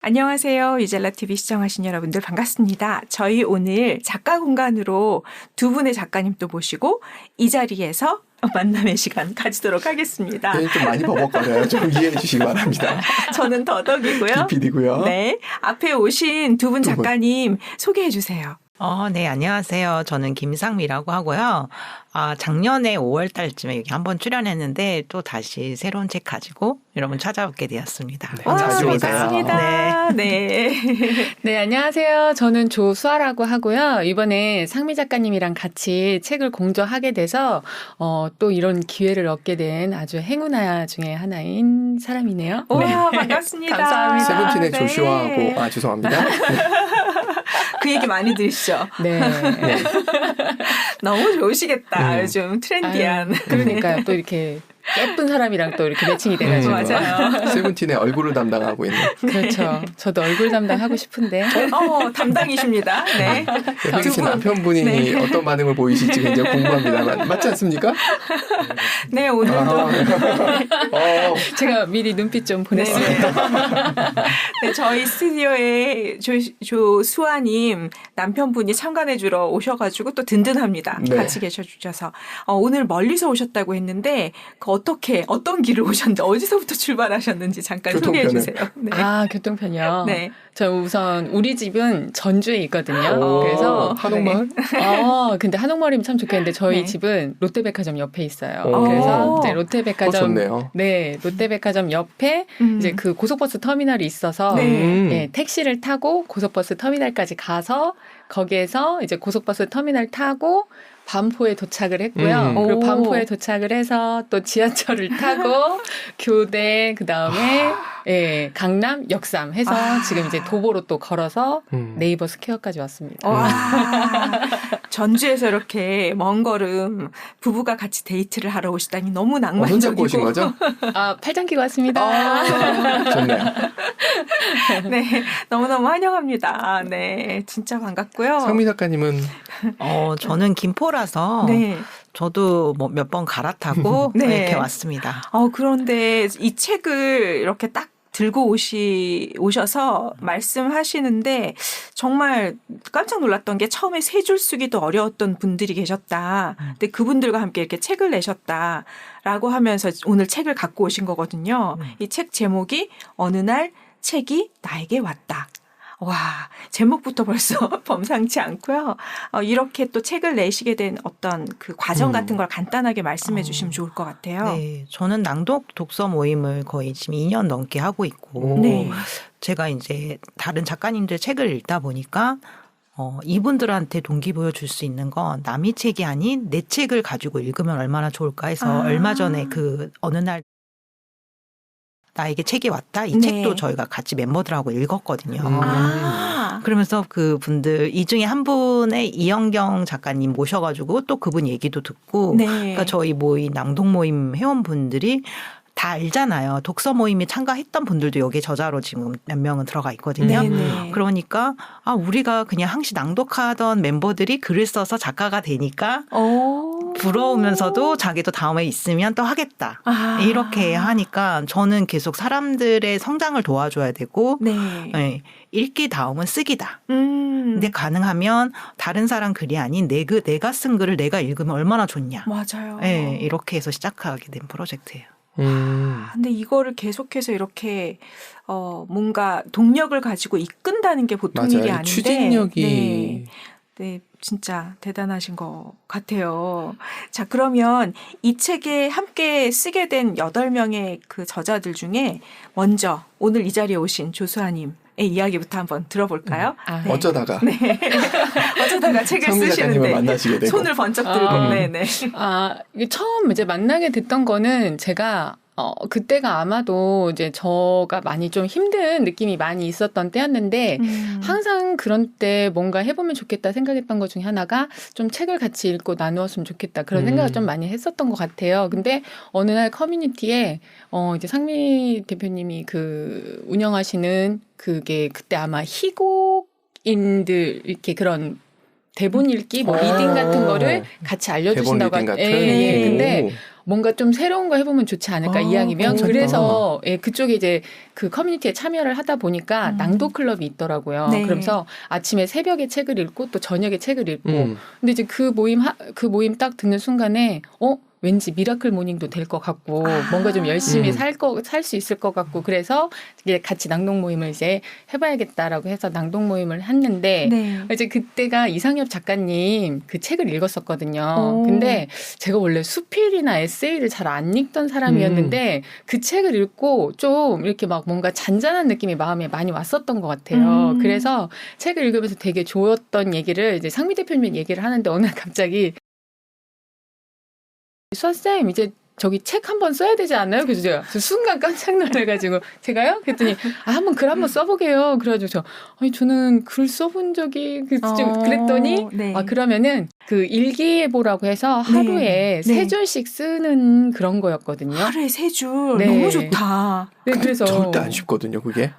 안녕하세요. 유젤라TV 시청하신 여러분들 반갑습니다. 저희 오늘 작가 공간으로 두 분의 작가님 또 모시고 이 자리에서 만남의 시간 가지도록 하겠습니다. 네, 좀 많이 버벅거려요. 좀 이해해 주시기 바랍니다. 저는 더덕이고요. PD고요. 네, 앞에 오신 두 분 작가님 소개해 주세요. 네, 안녕하세요. 저는 김상미라고 하고요. 작년에 5월 달쯤에 여기 한번 출연했는데 또 다시 새로운 책 가지고 여러분 찾아뵙게 되었습니다. 네, 반갑습니다. 네. 네, 안녕하세요. 저는 조수아라고 하고요. 이번에 상미 작가님이랑 같이 책을 공저하게 돼서 또 이런 기회를 얻게 된 아주 행운아 중에 하나인 사람이네요. 와, 반갑습니다. 감사합니다. 세븐틴의 네. 조슈아하고 죄송합니다. 그 얘기 많이 들으시죠? 네. 너무 좋으시겠다. 요즘 트렌디한. 그러니까요. 또 이렇게 예쁜 사람이랑 또 이렇게 매칭이 돼가지고. 맞아요. 세븐틴의 얼굴을 담당하고 있는. 그렇죠. 저도 얼굴 담당하고 싶은데. 담당이십니다. 네. 세븐틴 남편분이 네. 어떤 반응을 보이실지 굉장히 궁금합니다만 맞지 않습니까? 네, 오늘도. 제가 미리 눈빛 좀 보냈습니다. 네, 저희 스튜디오에 조수아님 남편분이 참관해주러 오셔가지고 또 든든합니다. 네. 같이 계셔주셔서. 오늘 멀리서 오셨다고 했는데 어떤 길을 오셨는지 어디서부터 출발하셨는지 잠깐 소개해 주세요. 네. 교통편이요? 네. 저 우선 우리 집은 전주에 있거든요. 오, 그래서 한옥마을? 근데 한옥마을이면 참 좋겠는데 저희 네. 집은 롯데백화점 옆에 있어요. 오. 그래서 이제 롯데백화점 좋네요. 네, 롯데백화점 옆에 이제 그 고속버스 터미널이 있어서 네. 택시를 타고 고속버스 터미널까지 가서 거기에서 이제 고속버스 터미널 타고 반포에 도착을 했고요. 그리고 반포에 도착을 해서 또 지하철을 타고 교대 그다음에 강남 역삼 해서 지금 이제 도보로 또 걸어서 네이버 스퀘어까지 왔습니다. 와, 전주에서 이렇게 먼 걸음 부부가 같이 데이트를 하러 오시다니 너무 혼자 낭만적이고. 오신 거죠? 팔짱 끼고 왔습니다. 좋네요. 네, 너무너무 환영합니다. 네, 진짜 반갑고요. 상미 작가님은 저는 김포라서 네. 저도 뭐 몇 번 갈아타고 네. 이렇게 왔습니다. 그런데 이 책을 이렇게 딱 들고 오셔서 말씀하시는데 정말 깜짝 놀랐던 게 처음에 세 줄 쓰기도 어려웠던 분들이 계셨다. 근데 그분들과 함께 이렇게 책을 내셨다라고 하면서 오늘 책을 갖고 오신 거거든요. 이 책 제목이 어느 날 책이 나에게 왔다. 와, 제목부터 벌써 범상치 않고요. 이렇게 또 책을 내시게 된 어떤 그 과정 같은 걸 간단하게 말씀해 주시면 좋을 것 같아요. 네, 저는 낭독 독서 모임을 거의 지금 2년 넘게 하고 있고 네. 제가 이제 다른 작가님들 책을 읽다 보니까 이분들한테 동기부여 줄 수 있는 건 남의 책이 아닌 내 책을 가지고 읽으면 얼마나 좋을까 해서 얼마 전에 그 어느 날 나에게 책이 왔다. 이 네. 책도 저희가 같이 멤버들하고 읽었거든요. 그러면서 그 분들 이 중에 한 분의 이영경 작가님 모셔가지고 또 그분 얘기도 듣고 네. 그러니까 저희 모임 낭독 모임 회원분들이 다 알잖아요. 독서 모임에 참가했던 분들도 여기에 저자로 지금 몇 명은 들어가 있거든요. 네네. 그러니까 우리가 그냥 항시 낭독하던 멤버들이 글을 써서 작가가 되니까 부러우면서도 자기도 다음에 있으면 또 하겠다. 이렇게 하니까 저는 계속 사람들의 성장을 도와줘야 되고 네. 읽기 다음은 쓰기다. 근데 가능하면 다른 사람 글이 아닌 내가 쓴 글을 내가 읽으면 얼마나 좋냐. 맞아요. 네, 이렇게 해서 시작하게 된 프로젝트예요. 근데 이거를 계속해서 이렇게 뭔가 동력을 가지고 이끈다는 게 보통 맞아요. 일이 아닌데 추진력이 네, 진짜 대단하신 것 같아요. 자, 그러면 이 책에 함께 쓰게 된 8명의 그 저자들 중에 먼저 오늘 이 자리에 오신 조수아님의 이야기부터 한번 들어볼까요? 네. 어쩌다가 어쩌다가 책을 상미 작가님을 쓰시는데 만나시게 되고 손을 번쩍 들고 네네. 이게 처음 이제 만나게 됐던 거는 제가 그때가 아마도 이제 저가 많이 좀 힘든 느낌이 많이 있었던 때였는데 항상 그런 때 뭔가 해보면 좋겠다 생각했던 것 중에 하나가 좀 책을 같이 읽고 나누었으면 좋겠다 그런 생각을 좀 많이 했었던 것 같아요. 근데 어느 날 커뮤니티에 이제 상미 대표님이 그 운영하시는 그게 그때 아마 희곡인들 이렇게 그런 대본 읽기, 뭐 리딩 같은 거를 같이 알려주신다고. 대본 리딩 같은. 예. 근데 뭔가 좀 새로운 거 해보면 좋지 않을까 이야기면 괜찮다. 그래서 예, 그쪽에 이제 그 커뮤니티에 참여를 하다 보니까 낭독 클럽이 있더라고요. 네. 그러면서 아침에 새벽에 책을 읽고 또 저녁에 책을 읽고 음. 근데 이제 그 모임 딱 듣는 순간에 왠지 미라클 모닝도 될 것 같고 뭔가 좀 열심히 살 수 있을 것 같고 그래서 이제 같이 낭독 모임을 이제 해봐야겠다라고 해서 낭독 모임을 했는데 네. 이제 그때가 이상엽 작가님 그 책을 읽었었거든요. 오. 근데 제가 원래 수필이나 에세이를 잘 안 읽던 사람이었는데 그 책을 읽고 좀 이렇게 막 뭔가 잔잔한 느낌이 마음에 많이 왔었던 것 같아요. 그래서 책을 읽으면서 되게 좋았던 얘기를 이제 상미 대표님 얘기를 하는데 어느 날 갑자기 선생님 이제 저기 책 한번 써야 되지 않나요? 그래서 제가 순간 깜짝 놀라가지고 제가요? 그랬더니 한번 글 한번 써보게요. 그래가지고 저는 글 써본 적이 좀 그랬더니 네. 그러면은 그 일기예보라고 해서 하루에 네. 3줄씩 쓰는 그런 거였거든요. 하루에 3줄 네. 너무 좋다. 네, 그래서 절대 안 쉽거든요, 그게.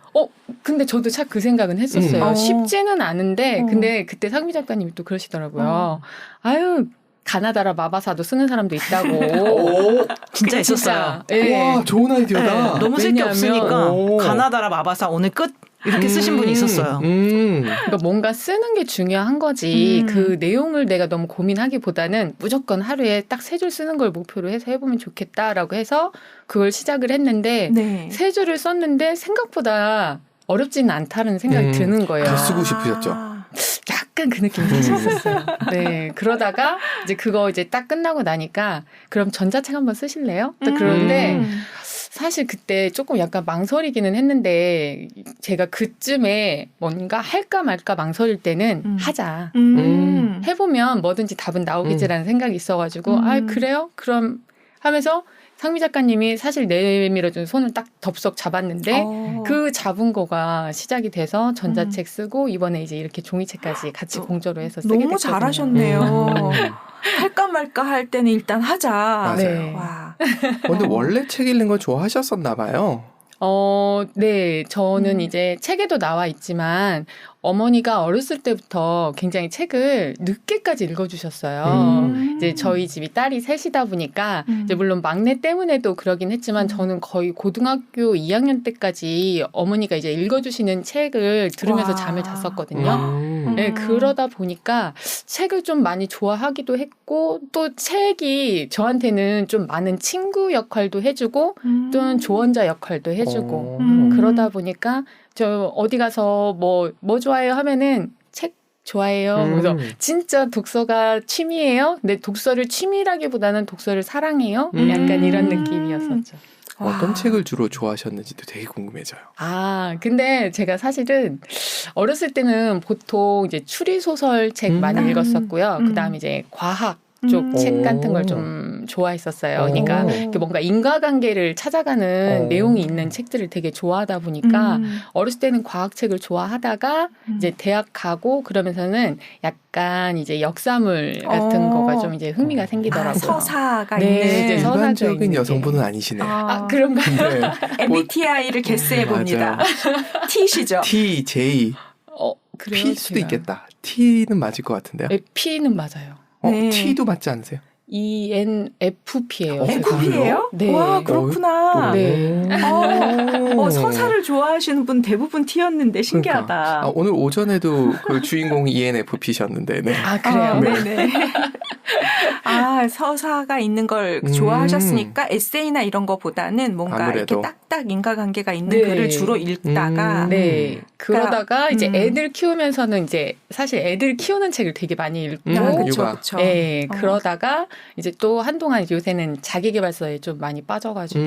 근데 저도 참 그 생각은 했었어요. 쉽지는 않은데 어. 근데 그때 상미 작가님이 또 그러시더라고요. 아유. 가나다라 마바사도 쓰는 사람도 있다고. 오, 진짜 있었어요. 예. 와, 좋은 아이디어다. 네, 너무 쓸 게 왜냐하면- 없으니까 오. 가나다라 마바사 오늘 끝 이렇게 쓰신 분이 있었어요. 그러니까 뭔가 쓰는 게 중요한 거지. 음. 그 내용을 내가 너무 고민하기보다는 무조건 하루에 딱 3줄 쓰는 걸 목표로 해서 해보면 좋겠다라고 해서 그걸 시작을 했는데 네. 3줄을 썼는데 생각보다 어렵지는 않다는 생각이 드는 거예요. 더 쓰고 싶으셨죠? 약간 그 느낌이 사실 있었어요. 네. 그러다가 이제 그거 이제 딱 끝나고 나니까 그럼 전자책 한번 쓰실래요? 딱 그러는데 사실 그때 조금 약간 망설이기는 했는데 제가 그쯤에 뭔가 할까 말까 망설일 때는 하자. 해보면 뭐든지 답은 나오겠지라는 생각이 있어가지고 그래요? 그럼 하면서 상미 작가님이 사실 내밀어준 손을 딱 덥석 잡았는데 그 잡은 거가 시작이 돼서 전자책 쓰고 이번에 이제 이렇게 종이책까지 같이 공저로 해서 쓰게 너무 됐거든요. 잘하셨네요. 할까 말까 할 때는 일단 하자. 맞아요. 네. 와. 근데 원래 책 읽는 걸 좋아하셨었나 봐요. 네. 저는 이제 책에도 나와 있지만 어머니가 어렸을 때부터 굉장히 책을 늦게까지 읽어주셨어요. 이제 저희 집이 딸이 셋이다 보니까 이제 물론 막내 때문에도 그러긴 했지만 저는 거의 고등학교 2학년 때까지 어머니가 이제 읽어주시는 책을 들으면서 와. 잠을 잤었거든요. 네, 그러다 보니까 책을 좀 많이 좋아하기도 했고 또 책이 저한테는 좀 많은 친구 역할도 해주고 또는 조언자 역할도 해주고 그러다 보니까 저 어디 가서 뭐 좋아해요 하면은 책 좋아해요. 그래서 진짜 독서가 취미예요? 근데 독서를 취미라기보다는 독서를 사랑해요? 약간 이런 느낌이었었죠. 어떤 책을 주로 좋아하셨는지도 되게 궁금해져요. 근데 제가 사실은 어렸을 때는 보통 이제 추리소설 책 많이 읽었었고요. 그 다음에 이제 과학 쪽 책 같은 걸 좀 좋아했었어요. 그러니까 이렇게 뭔가 인과관계를 찾아가는 내용이 있는 책들을 되게 좋아하다 보니까 어렸을 때는 과학책을 좋아하다가 이제 대학 가고 그러면서는 약간 이제 역사물 같은 거가 좀 이제 흥미가 생기더라고요. 서사가 네, 있는. 이제 서사가 일반적인 있는 여성분은 아니시네. 그런가요? 네. MBTI를 개스해 봅니다. T시죠. T, J, 그래요? P 수도 있겠다. T는 맞을 것 같은데요. 네, P는 맞아요. 네. T도 맞지 않으세요? ENFP예요. FP예요? 네. 와, 그렇구나. 네. 서사를 좋아하시는 분 대부분 T였는데 신기하다. 그러니까. 오늘 오전에도 그 주인공이 ENFP셨는데. 네. 그래요? 네네. 서사가 있는 걸 좋아하셨으니까 에세이나 이런 거보다는 뭔가 아무래도. 이렇게 딱딱 인과관계가 있는 네. 글을 주로 읽다가 네. 그러다가 이제 음. 애들 키우면서는 이제 사실 애들 키우는 책을 되게 많이 읽고 그쵸, 육아. 그쵸. 네, 그러다가 이제 또 한동안 요새는 자기계발서에 좀 많이 빠져가지고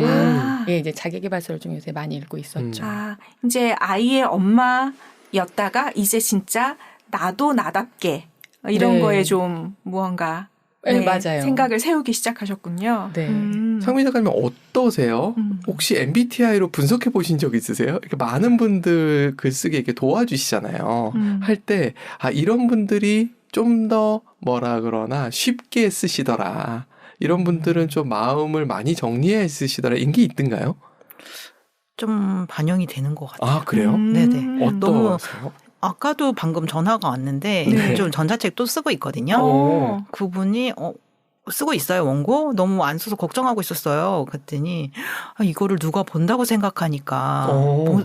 예, 이제 자기계발서를 좀 요새 많이 읽고 있었죠. 이제 아이의 엄마였다가 이제 진짜 나도 나답게 이런 네. 거에 좀 무언가 네, 맞아요. 생각을 세우기 시작하셨군요. 네. 상민 작가님 어떠세요? 혹시 MBTI로 분석해 보신 적 있으세요? 이렇게 많은 분들 글쓰기 이렇게 도와주시잖아요. 할 때 이런 분들이 좀 더 뭐라 그러나 쉽게 쓰시더라. 이런 분들은 좀 마음을 많이 정리해 쓰시더라. 이런 게 있던가요? 좀 반영이 되는 것 같아요. 그래요? 네네. 어떠세요? 아까도 방금 전화가 왔는데 네. 좀 전자책 또 쓰고 있거든요. 오. 그분이 쓰고 있어요, 원고? 너무 안 써서 걱정하고 있었어요. 그랬더니, 이거를 누가 본다고 생각하니까,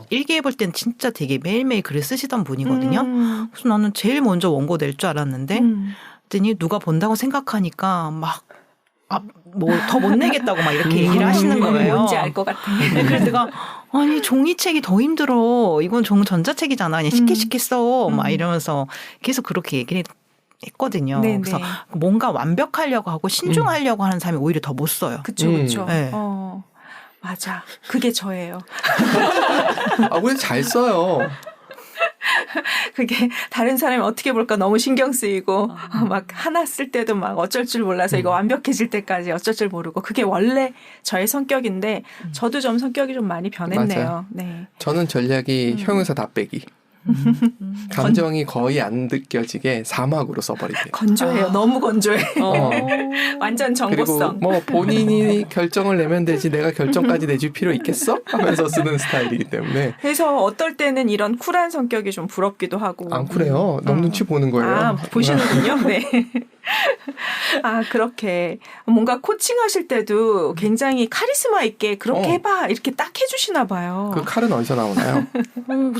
일기해 볼 땐 진짜 되게 매일매일 글을 쓰시던 분이거든요. 그래서 나는 제일 먼저 원고 낼 줄 알았는데, 그랬더니 누가 본다고 생각하니까 막, 뭐 더 못 내겠다고 막 이렇게 얘기를 하시는 거예요. 뭔지 알 것 같아. 네, 그래서 내가 아니 종이책이 더 힘들어. 이건 전자책이잖아. 그냥 쉽게 써. 막 이러면서 계속 그렇게 얘기를 했거든요. 네네. 그래서 뭔가 완벽하려고 하고 신중하려고 하는 사람이 오히려 더 못 써요. 그쵸, 그쵸. 네. 맞아. 그게 저예요. 왜 잘 써요? 그게 다른 사람이 어떻게 볼까 너무 신경 쓰이고 막 하나 쓸 때도 막 어쩔 줄 몰라서 이거 완벽해질 때까지 어쩔 줄 모르고 그게 원래 저의 성격인데 저도 좀 성격이 좀 많이 변했네요. 맞아요. 네. 저는 전략이 형용사 다 빼기. 감정이 거의 안 느껴지게 사막으로 써버리게. 건조해요. 너무 건조해. 완전 그리고 정보성. 뭐 본인이 결정을 내면 되지 내가 결정까지 내줄 필요 있겠어? 하면서 쓰는 스타일이기 때문에. 그래서 어떨 때는 이런 쿨한 성격이 좀 부럽기도 하고. 안 쿨해요. 너무 눈치 보는 거예요. 아, 보시는군요. 네. 아, 그렇게. 뭔가 코칭하실 때도 굉장히 카리스마 있게 그렇게 해봐. 이렇게 딱 해주시나 봐요. 그 칼은 어디서 나오나요?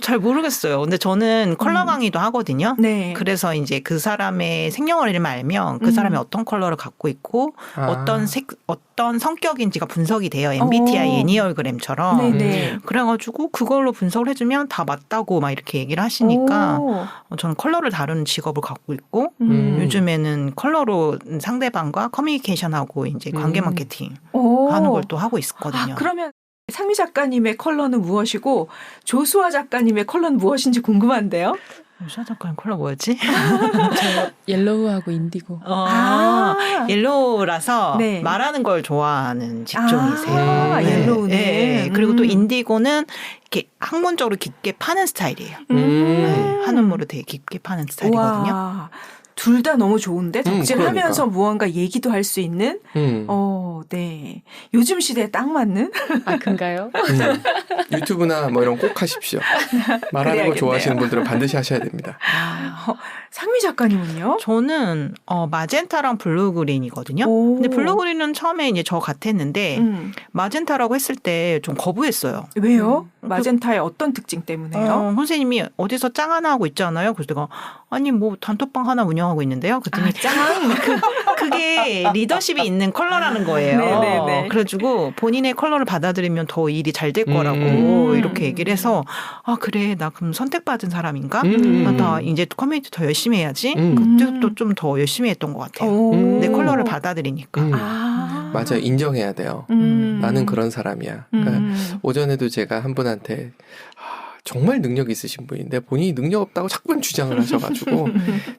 잘 모르겠어요. 근데 저는 컬러 강의도 하거든요. 네. 그래서 이제 그 사람의 생년월일을 알면 그 사람이 어떤 컬러를 갖고 있고 어떤 성격인지가 분석이 돼요. MBTI 애니얼그램처럼. 네네. 그래가지고 그걸로 분석을 해주면 다 맞다고 막 이렇게 얘기를 하시니까 저는 컬러를 다루는 직업을 갖고 있고 요즘에는 컬러로 상대방과 커뮤니케이션하고 이제 관계 마케팅 하는 걸 또 하고 있었거든요. 아, 그러면 상미 작가님의 컬러는 무엇이고 조수아 작가님의 컬러는 무엇인지 궁금한데요. 조수아 작가님 컬러 뭐였지? 저 옐로우하고 인디고. 옐로우라서 네. 말하는 걸 좋아하는 직종이세요. 옐로우는. 네. 그리고 또 인디고는 이렇게 학문적으로 깊게 파는 스타일이에요. 네. 한음으로 되게 깊게 파는 스타일이거든요. 둘 다 너무 좋은데 덕질하면서 그러니까. 무언가 얘기도 할 수 있는. 네. 요즘 시대에 딱 맞는. 아, 그런가요? 유튜브나 뭐 이런 꼭 하십시오. 말하는 거 좋아하시는 분들은 반드시 하셔야 됩니다. 상미 작가님은요? 저는 마젠타랑 블루그린이거든요. 근데 블루그린은 처음에 이제 저 같았는데 마젠타라고 했을 때 좀 거부했어요. 왜요? 마젠타의 어떤 특징 때문에요? 선생님이 어디서 짱 하나 하고 있잖아요. 그래서 내가 아니 뭐 단톡방 하나 운영하고 있는데요. 그랬더니 짱? 그게 리더십이 있는 컬러라는 거예요. 네네네. 그래가지고 본인의 컬러를 받아들이면 더 일이 잘 될 거라고 이렇게 얘기를 해서 그래 나 그럼 선택받은 사람인가? 나 이제 커뮤니티 더 열심히 해야지. 그때부터 좀 더 열심히 했던 것 같아요. 내 컬러를 받아들이니까. 맞아요. 인정해야 돼요. 나는 그런 사람이야. 그러니까 오전에도 제가 한 분한테 정말 능력 있으신 분인데 본인이 능력 없다고 자꾸만 주장을 하셔가지고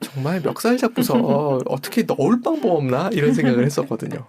정말 멱살 잡고서 어떻게 넣을 방법 없나 이런 생각을 했었거든요.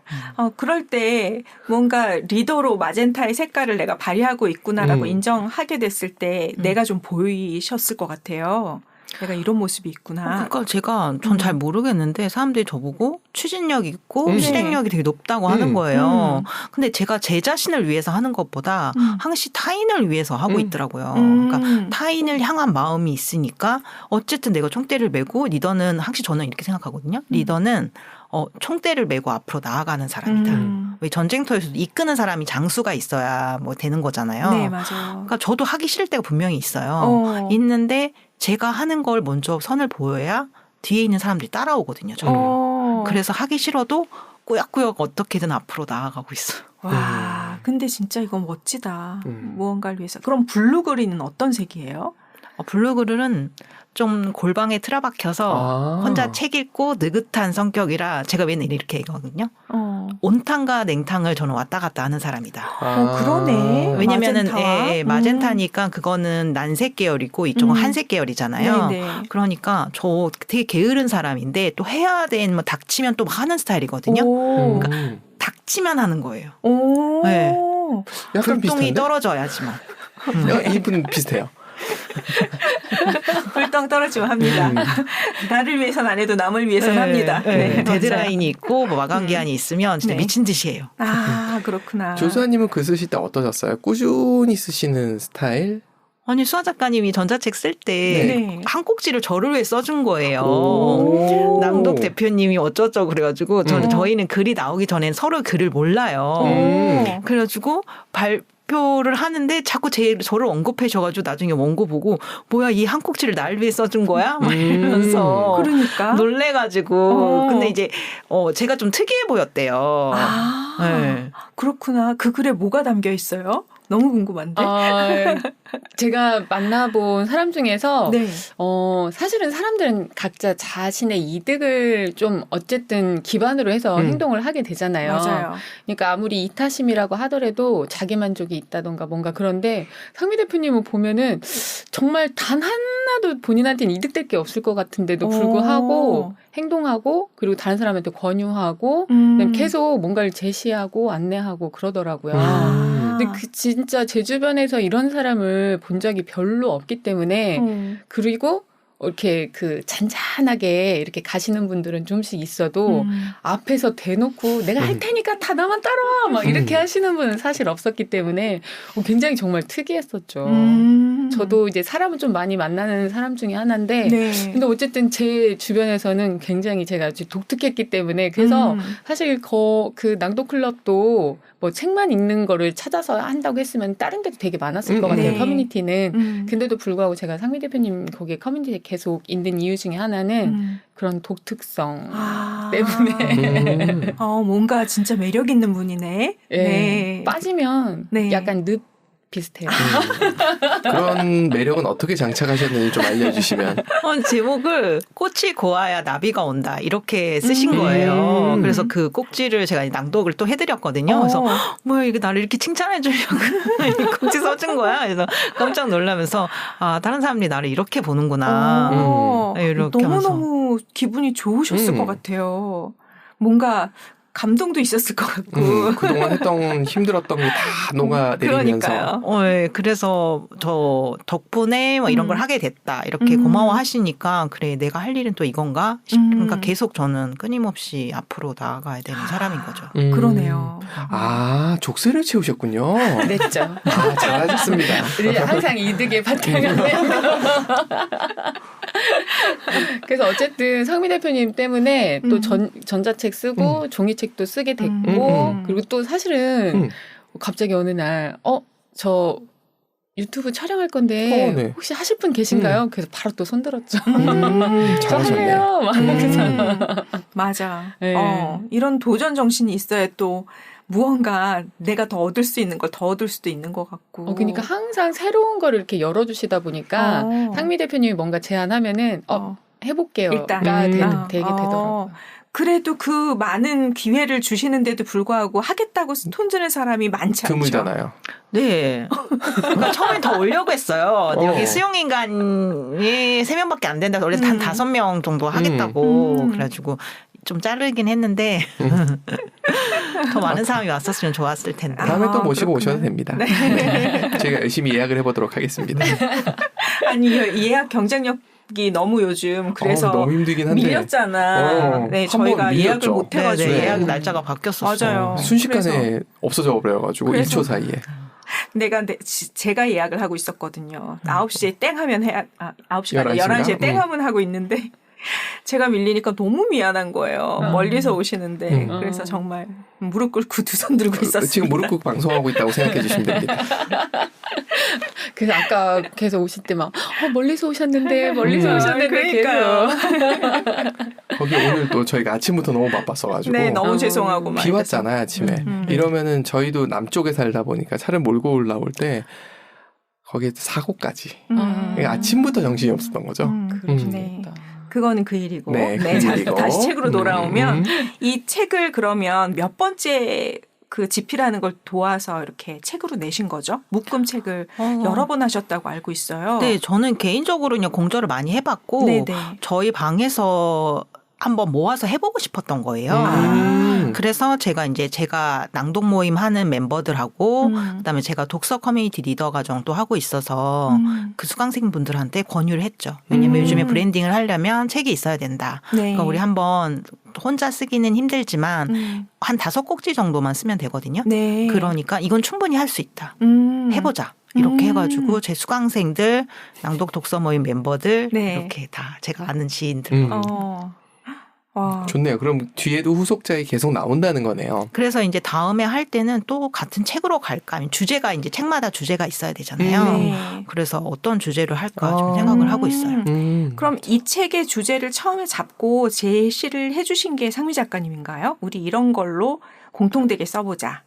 그럴 때 뭔가 리더로 마젠타의 색깔을 내가 발휘하고 있구나라고 인정하게 됐을 때 내가 좀 보이셨을 것 같아요. 내가 이런 모습이 있구나. 그러니까 제가 전 잘 모르겠는데 사람들이 저보고 추진력 있고 실행력이 되게 높다고 하는 거예요. 근데 제가 제 자신을 위해서 하는 것보다 항시 타인을 위해서 하고 있더라고요. 그러니까 타인을 향한 마음이 있으니까 어쨌든 내가 총대를 메고 리더는 항시 저는 이렇게 생각하거든요. 리더는 총대를 메고 앞으로 나아가는 사람이다. 왜 전쟁터에서도 이끄는 사람이 장수가 있어야 뭐 되는 거잖아요. 네, 맞아요. 그러니까 저도 하기 싫을 때가 분명히 있어요. 있는데 제가 하는 걸 먼저 선을 보여야 뒤에 있는 사람들이 따라오거든요. 저는. 그래서 하기 싫어도 꾸역꾸역 어떻게든 앞으로 나아가고 있어요. 와, 근데 진짜 이건 멋지다. 무언가를 위해서. 그럼 블루그린은 어떤 색이에요? 블루그린은 좀 골방에 틀어박혀서 혼자 책 읽고 느긋한 성격이라 제가 맨날 이렇게 얘기하거든요. 온탕과 냉탕을 저는 왔다 갔다 하는 사람이다. 그러네. 왜냐면은 마젠타. 마젠타니까 그거는 난색 계열이고 이쪽은 한색 계열이잖아요. 네네. 그러니까 저 되게 게으른 사람인데 또 해야 되는 뭐 닥치면 또 하는 스타일이거든요. 그러니까 닥치면 하는 거예요. 네. 약간 불똥이 비슷한데? 떨어져야지만. 이분 비슷해요. 불똥 떨어지면 합니다. 나를 위해서는 안 해도 남을 위해서는 합니다. 네, 데드라인이 있고 뭐 마감 기한이 있으면 진짜 미친 듯이 해요. 그렇구나. 조수아님은 글 쓰실 때 어떠셨어요? 꾸준히 쓰시는 스타일? 아니 수아 작가님이 전자책 쓸 때 네. 한 꼭지를 저를 위해 써준 거예요. 오. 낭독 대표님이 어쩌죠 그래가지고 저희는 글이 나오기 전엔 서로 글을 몰라요. 그래가지고 발표를 하는데 자꾸 저를 언급해줘가지고 나중에 원고 보고 뭐야 이 한 꼭지를 날 위해 써준 거야? 막 이러면서 그러니까 놀래가지고 근데 이제 제가 좀 특이해 보였대요. 아 네. 그렇구나. 그 글에 뭐가 담겨 있어요? 너무 궁금한데. 제가 만나본 사람 중에서 네. 사실은 사람들은 각자 자신의 이득을 좀 어쨌든 기반으로 해서 행동을 하게 되잖아요. 맞아요. 그러니까 아무리 이타심이라고 하더라도 자기 만족이 있다던가 뭔가 그런데 상미 대표님을 보면은 정말 단 하나도 본인한테는 이득될 게 없을 것 같은데도 불구하고 행동하고 그리고 다른 사람한테 권유하고 계속 뭔가를 제시하고 안내하고 그러더라고요. 근데 진짜 제 주변에서 이런 사람을 본 적이 별로 없기 때문에 그리고 이렇게 그 잔잔하게 이렇게 가시는 분들은 좀씩 있어도 앞에서 대놓고 내가 할 테니까 다 나만 따라와 막 이렇게 하시는 분은 사실 없었기 때문에 굉장히 정말 특이했었죠. 저도 이제 사람을 좀 많이 만나는 사람 중에 하나인데 네. 근데 어쨌든 제 주변에서는 굉장히 제가 아주 독특했기 때문에 그래서 사실 그 낭독 클럽도 뭐 책만 읽는 거를 찾아서 한다고 했으면 다른 데도 되게 많았을 것 같아요. 네. 커뮤니티는. 근데도 불구하고 제가 상미 대표님 거기에 커뮤니티에 계속 있는 이유 중에 하나는 그런 독특성 때문에 뭔가 진짜 매력 있는 분이네. 네. 빠지면 네. 약간 늪 비슷해요. 그런 매력은 어떻게 장착하셨는지 좀 알려주시면. 제목을 꽃이 고와야 나비가 온다 이렇게 쓰신 거예요. 그래서 그 꼭지를 제가 낭독을 또 해드렸거든요. 그래서 뭐야 이게 나를 이렇게 칭찬해 주려고 이 꼭지 써준 거야. 그래서 깜짝 놀라면서 다른 사람들이 나를 이렇게 보는구나. 이렇게 너무너무 기분이 좋으셨을 것 같아요. 뭔가 감동도 있었을 것 같고. 그동안 했던 힘들었던 게 다 녹아내리면서. 그러니까요. 네, 그래서 저 덕분에 뭐 이런 걸 하게 됐다. 이렇게 고마워하시니까 그래 내가 할 일은 또 이건가? 그러니까 계속 저는 끊임없이 앞으로 나아가야 되는 사람인 거죠. 그러네요. 족쇄를 채우셨군요. 냈죠. 잘하셨습니다. 항상 이득에 바탕을 그래서 어쨌든 상미 대표님 때문에 또 전자책 쓰고 종이책도 쓰게 됐고 그리고 또 사실은 갑자기 어느 날 저 유튜브 촬영할 건데 네. 혹시 하실 분 계신가요? 그래서 바로 또 손들었죠. 저 잘하셨네. 할래요. 막 이러면서. 맞아. 네. 이런 도전 정신이 있어야 또 무언가 내가 더 얻을 수 있는 걸 더 얻을 수도 있는 것 같고. 그러니까 항상 새로운 거를 이렇게 열어주시다 보니까 상미 대표님이 뭔가 제안하면은 해볼게요. 일단 되게 되더라고요. 그래도 그 많은 기회를 주시는데도 불구하고 하겠다고 손 드는 사람이 많지 않죠. 드물잖아요. 네. 그러니까 처음엔 더 오려고 했어요. 여기 수용인간이 3명밖에 안 된다. 원래 한 5명 정도 하겠다고. 그래가지고 좀 자르긴 했는데 더 많은 사람이 왔었으면 좋았을 텐데. 다음에 또 모시고 그렇구나. 오셔도 됩니다. 네. 저희가 열심히 예약을 해보도록 하겠습니다. 아니 예약 경쟁력이 너무 요즘 그래서 너무 힘들긴 한데 밀렸잖아. 네, 한번 저희가 밀렸죠. 예약을 못 해가지고 네, 예약 날짜가 바뀌었었어요. 맞아요. 순식간에 없어져 버려가지고 그래서 1초 사이에. 제가 예약을 하고 있었거든요. 9시에 땡 하면 9시가 아니라 11시인가? 11시에 땡 하면 하고 있는데 제가 밀리니까 너무 미안한 거예요. 멀리서 오시는데. 그래서 정말 무릎 꿇고 두 손 들고 있었어요. 지금 무릎 꿇고 방송하고 있다고 생각해 주시면 됩니다. 그래서 아까 계속 오실 때 막 멀리서 오셨는데 그러니까요. 계속. 거기 오늘 또 저희가 아침부터 너무 바빴어가지고 네, 너무 죄송하고 막 비 왔잖아요 아침에. 이러면은 저희도 남쪽에 살다 보니까 차를 몰고 올라올 때 거기에 사고까지. 그러니까 아침부터 정신이 없었던 거죠. 네. 그거는 그 일이고. 네, 그 일이고. 다시 책으로 돌아오면 이 책을 그러면 몇 번째 그 집필하는 걸 도와서 이렇게 책으로 내신 거죠? 묶음 책을 여러 번 하셨다고 알고 있어요. 네, 저는 개인적으로 그냥 공저를 많이 해봤고 네네. 저희 방에서 한번 모아서 해보고 싶었던 거예요. 그래서 제가 낭독 모임 하는 멤버들하고 그다음에 제가 독서 커뮤니티 리더 과정도 하고 있어서 그 수강생 분들한테 권유를 했죠. 왜냐면 요즘에 브랜딩을 하려면 책이 있어야 된다. 네. 그러니까 우리 한번 혼자 쓰기는 힘들지만 한 5꼭지 정도만 쓰면 되거든요. 네. 그러니까 이건 충분히 할 수 있다. 해보자. 이렇게 해가지고 제 수강생들, 낭독 독서 모임 멤버들 네. 이렇게 다 제가 아는 지인들로. 와. 좋네요. 그럼 뒤에도 후속작이 계속 나온다는 거네요. 그래서 이제 다음에 할 때는 또 같은 책으로 갈까? 아니면 주제가 이제 책마다 주제가 있어야 되잖아요. 네. 그래서 어떤 주제를 할까 좀 생각을 하고 있어요. 그럼 이 책의 주제를 처음에 잡고 제시를 해주신 게 상미 작가님인가요? 우리 이런 걸로 공통되게 써보자.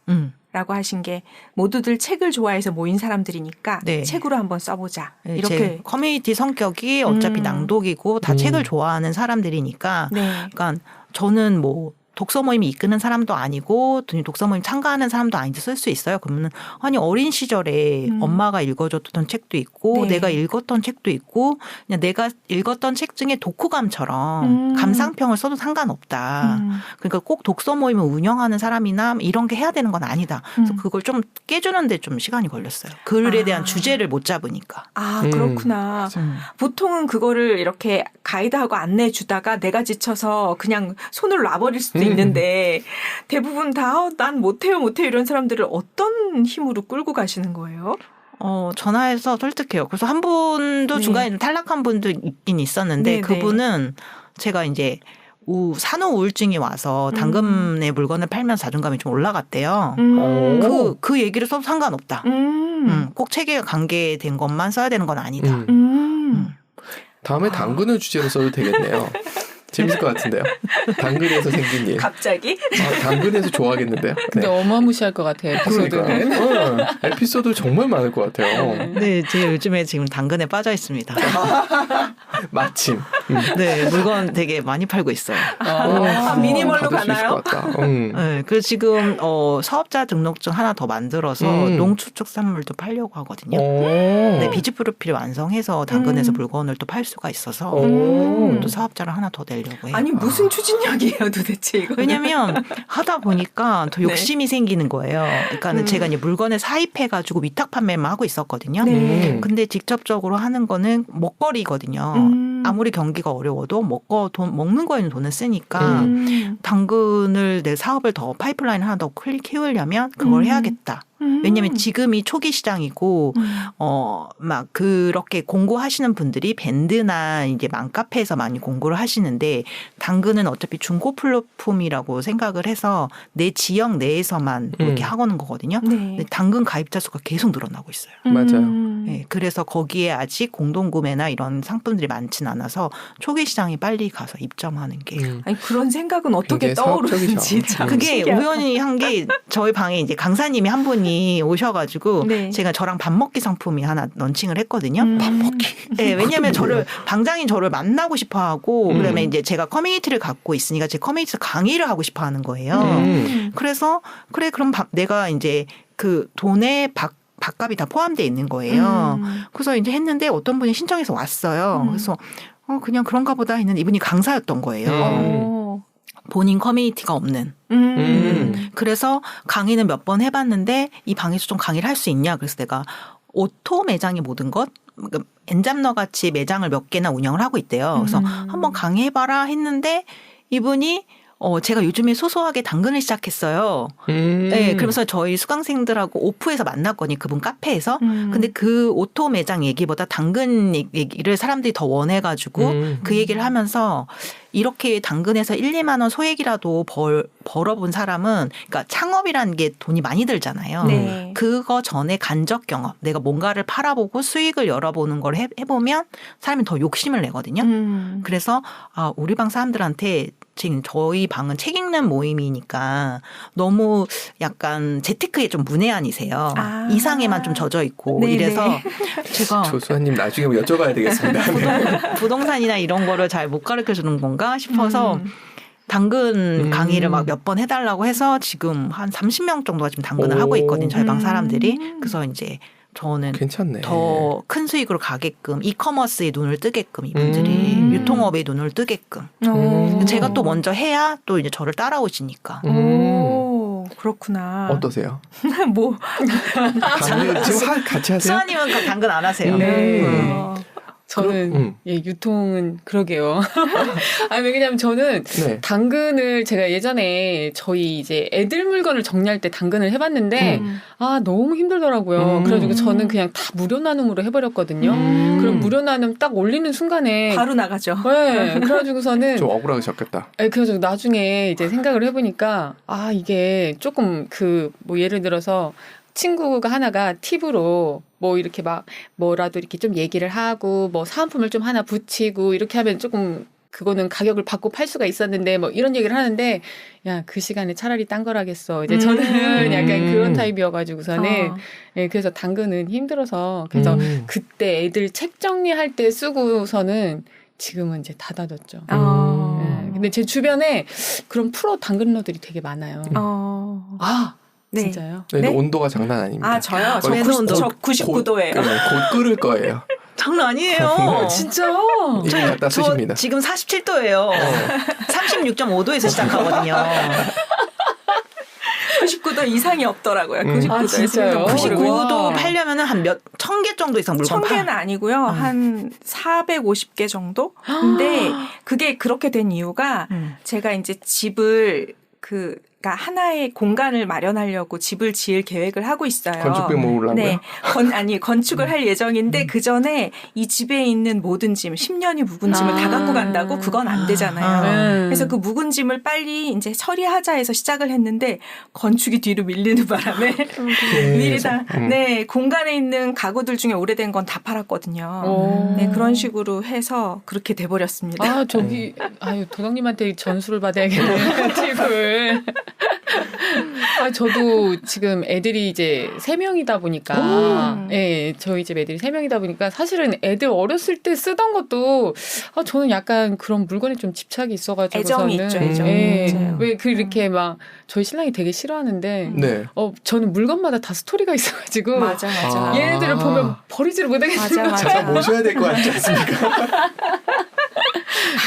라고 하신 게 모두들 책을 좋아해서 모인 사람들이니까 네. 책으로 한번 써보자. 제 이렇게. 커뮤니티 성격이 어차피 낭독이고 다 책을 좋아하는 사람들이니까 네. 그러니까 저는 뭐 독서 모임이 이끄는 사람도 아니고 독서 모임 참가하는 사람도 아닌데 쓸 수 있어요. 그러면 아니 어린 시절에 엄마가 읽어줬던 책도 있고 네. 내가 읽었던 책도 있고 그냥 내가 읽었던 책 중에 독후감처럼 감상평을 써도 상관없다. 그러니까 꼭 독서 모임을 운영하는 사람이나 이런 게 해야 되는 건 아니다. 그래서 그걸 좀 깨주는데 좀 시간이 걸렸어요. 글에 대한 주제를 못 잡으니까. 아, 그렇구나. 보통은 그거를 이렇게 가이드하고 안내해 주다가 내가 지쳐서 그냥 손을 놔버릴 수도 있는데 대부분 다 난 못해요 이런 사람들을 어떤 힘으로 끌고 가시는 거예요? 전화해서 설득해요. 그래서 한 분도 네. 중간에 좀 탈락한 분도 있긴 있었는데 네, 그분은 제가 이제 산후 우울증이 와서 당근의 물건을 팔면 자존감이 좀 올라갔대요. 그 얘기를 써도 상관없다. 꼭 책에 관계된 것만 써야 되는 건 아니다. 다음에 당근을 주제로 써도 되겠네요. 재밌을 것 같은데요. 당근에서 생긴 일. 갑자기? 당근에서 좋아하겠는데요. 근데 어마무시할 것 같아요. 에피소드는. 그러니까. 에피소드 정말 많을 것 같아요. 네, 제가 요즘에 지금 당근에 빠져 있습니다. 마침. 네, 물건 되게 많이 팔고 있어요. 미니멀로 받을 수 있을 가나요? 것 같다. 네, 그래서 지금 사업자 등록증 하나 더 만들어서 농축축산물도 팔려고 하거든요. 네, 비즈 프로필 완성해서 당근에서 물건을 또 팔 수가 있어서 또 사업자를 하나 더 내려고 해요. 아니 무슨 추진력이에요 도대체 이거? 왜냐면 하다 보니까 더 욕심이 생기는 거예요. 그러니까는 제가 이제 물건을 사입해가지고 위탁 판매만 하고 있었거든요. 네. 근데 직접적으로 하는 거는 먹거리거든요. 아무리 경기가 어려워도 먹는 거에는 돈을 쓰니까 당근을 내 사업을 더 파이프라인 하나 더 키우려면 그걸 해야겠다. 왜냐하면 지금이 초기 시장이고 막 그렇게 공고하시는 분들이 밴드나 이제 맘카페에서 많이 공고를 하시는데 당근은 어차피 중고 플랫폼이라고 생각을 해서 내 지역 내에서만 이렇게 하고는 거거든요. 네. 근데 당근 가입자 수가 계속 늘어나고 있어요. 맞아요. 네, 그래서 거기에 아직 공동구매나 이런 상품들이 많진 않아서 초기 시장에 빨리 가서 입점하는 게 아니 그런 생각은 어떻게 굉장히 떠오르는지 사업적이죠. 참 그게 신기하다. 우연히 한 게 저희 방에 이제 강사님이 한 분이 오셔가지고 네. 제가 저랑 밥 먹기 상품이 하나 런칭을 했거든요. 밥 먹기. 네, 왜냐하면 방장인 저를 만나고 싶어하고 그다음에 이제 제가 커뮤니티를 갖고 있으니까 제 커뮤니티에서 강의를 하고 싶어하는 거예요. 그래서 그래 그럼 내가 이제 그 돈에 밥값이 다 포함되어 있는 거예요. 그래서 이제 했는데 어떤 분이 신청해서 왔어요. 그래서 그냥 그런가 보다 했는데 이분이 강사였던 거예요. 본인 커뮤니티가 없는. 그래서 강의는 몇 번 해봤는데 이 방에서 좀 강의를 할 수 있냐. 그래서 내가 오토 매장의 모든 것, 엔잡러 같이 매장을 몇 개나 운영을 하고 있대요. 그래서 한번 강의해봐라 했는데 이분이 제가 요즘에 소소하게 당근을 시작했어요. 네, 그러면서 저희 수강생들하고 오프에서 만났거든요. 그분 카페에서. 근데 그 오토 매장 얘기보다 당근 얘기를 사람들이 더 원해가지고 그 얘기를 하면서 이렇게 당근에서 1, 2만 원 소액이라도 벌어본 사람은 그러니까 창업이라는 게 돈이 많이 들잖아요. 네. 그거 전에 간접 경험. 내가 뭔가를 팔아보고 수익을 열어보는 걸 해보면 사람이 더 욕심을 내거든요. 그래서 우리 방 사람들한테 지금 저희 방은 책 읽는 모임이니까 너무 약간 재테크에 좀 문외한이세요. 이상에만 좀 젖어 있고 네네. 이래서 제가 조수아님 나중에 여쭤봐야 되겠습니다. 네. 부동산이나 이런 거를 잘 못 가르쳐 주는 건가 싶어서 당근 강의를 막 몇 번 해달라고 해서 지금 한 30명 정도가 지금 당근을 하고 있거든요. 저희 방 사람들이. 그래서 이제 저는 괜찮네. 더 큰 수익으로 가게끔 이커머스에 눈을 뜨게끔 이분들이 유통업에 눈을 뜨게끔 제가 또 먼저 해야 또 이제 저를 따라오시니까. 오, 그렇구나. 어떠세요? 뭐 당근 지금 같이 하세요? 수아님은 당근 안 하세요. 네. 저는 예, 유통은 그러게요. 아니 왜냐면 저는 네. 당근을 제가 예전에 저희 이제 애들 물건을 정리할 때 당근을 해봤는데 아 너무 힘들더라고요. 그래가지고 저는 그냥 다 무료 나눔으로 해버렸거든요. 그럼 무료 나눔 딱 올리는 순간에 바로 나가죠. 네, 그래가지고서는 좀 억울하셨겠다. 네, 그래서 나중에 이제 생각을 해보니까 아 이게 조금 그 뭐 예를 들어서 친구가 하나가 팁으로 뭐 이렇게 막 뭐라도 이렇게 좀 얘기를 하고 뭐 사은품을 좀 하나 붙이고 이렇게 하면 조금 그거는 가격을 받고 팔 수가 있었는데 뭐 이런 얘기를 하는데 야 그 시간에 차라리 딴 걸 하겠어. 이제 저는 약간 그런 타입이어가지고서는 예, 그래서 당근은 힘들어서 그래서 그때 애들 책 정리할 때 쓰고서는 지금은 이제 닫아뒀죠. 예, 근데 제 주변에 그런 프로 당근러들이 되게 많아요. 아 네. 진짜요? 네, 네? 온도가 장난 아닙니다. 아 저요? 저 거의 99도예요. 곧 끓을 거예요. 장난 아니에요. 네. 진짜요? 이미 갖다 저 쓰십니다. 지금 47도예요. 36.5도에서 시작하거든요. 99도 이상이 없더라고요. 99도에서. 아, 진짜요? 99도 팔려면 한 몇 천 개 정도 이상 물건 1000개는 아니고요. 한 450개 정도? 근데 그게 그렇게 된 이유가 제가 이제 집을 그러니까 하나의 공간을 마련하려고 집을 지을 계획을 하고 있어요. 건축비 모으려고요? 네. 건축을 할 예정인데 그 전에 이 집에 있는 모든 짐, 10년이 묵은 짐을 다 갖고 간다고 그건 안 되잖아요. 그래서 그 묵은 짐을 빨리 이제 처리하자 해서 시작을 했는데 건축이 뒤로 밀리는 바람에 미리 다 네, 공간에 있는 가구들 중에 오래된 건 다 팔았거든요. 네, 그런 식으로 해서 그렇게 돼 버렸습니다. 아 저기 아유 도덕님한테 전수를 받아야겠네요. 팁을. 아, 저도 지금 애들이 이제 3명이다 보니까, 예, 저희 집 애들이 3명이다 보니까 사실은 애들 어렸을 때 쓰던 것도, 아, 저는 약간 그런 물건에 좀 집착이 있어가지고. 애정이 있죠, 애정이. 예, 왜 이렇게 막, 저희 신랑이 되게 싫어하는데, 네. 저는 물건마다 다 스토리가 있어가지고. 맞아. 얘네들을 보면 버리지를 못하겠는 맞아. 제가 모셔야 될 것 같지 않습니까?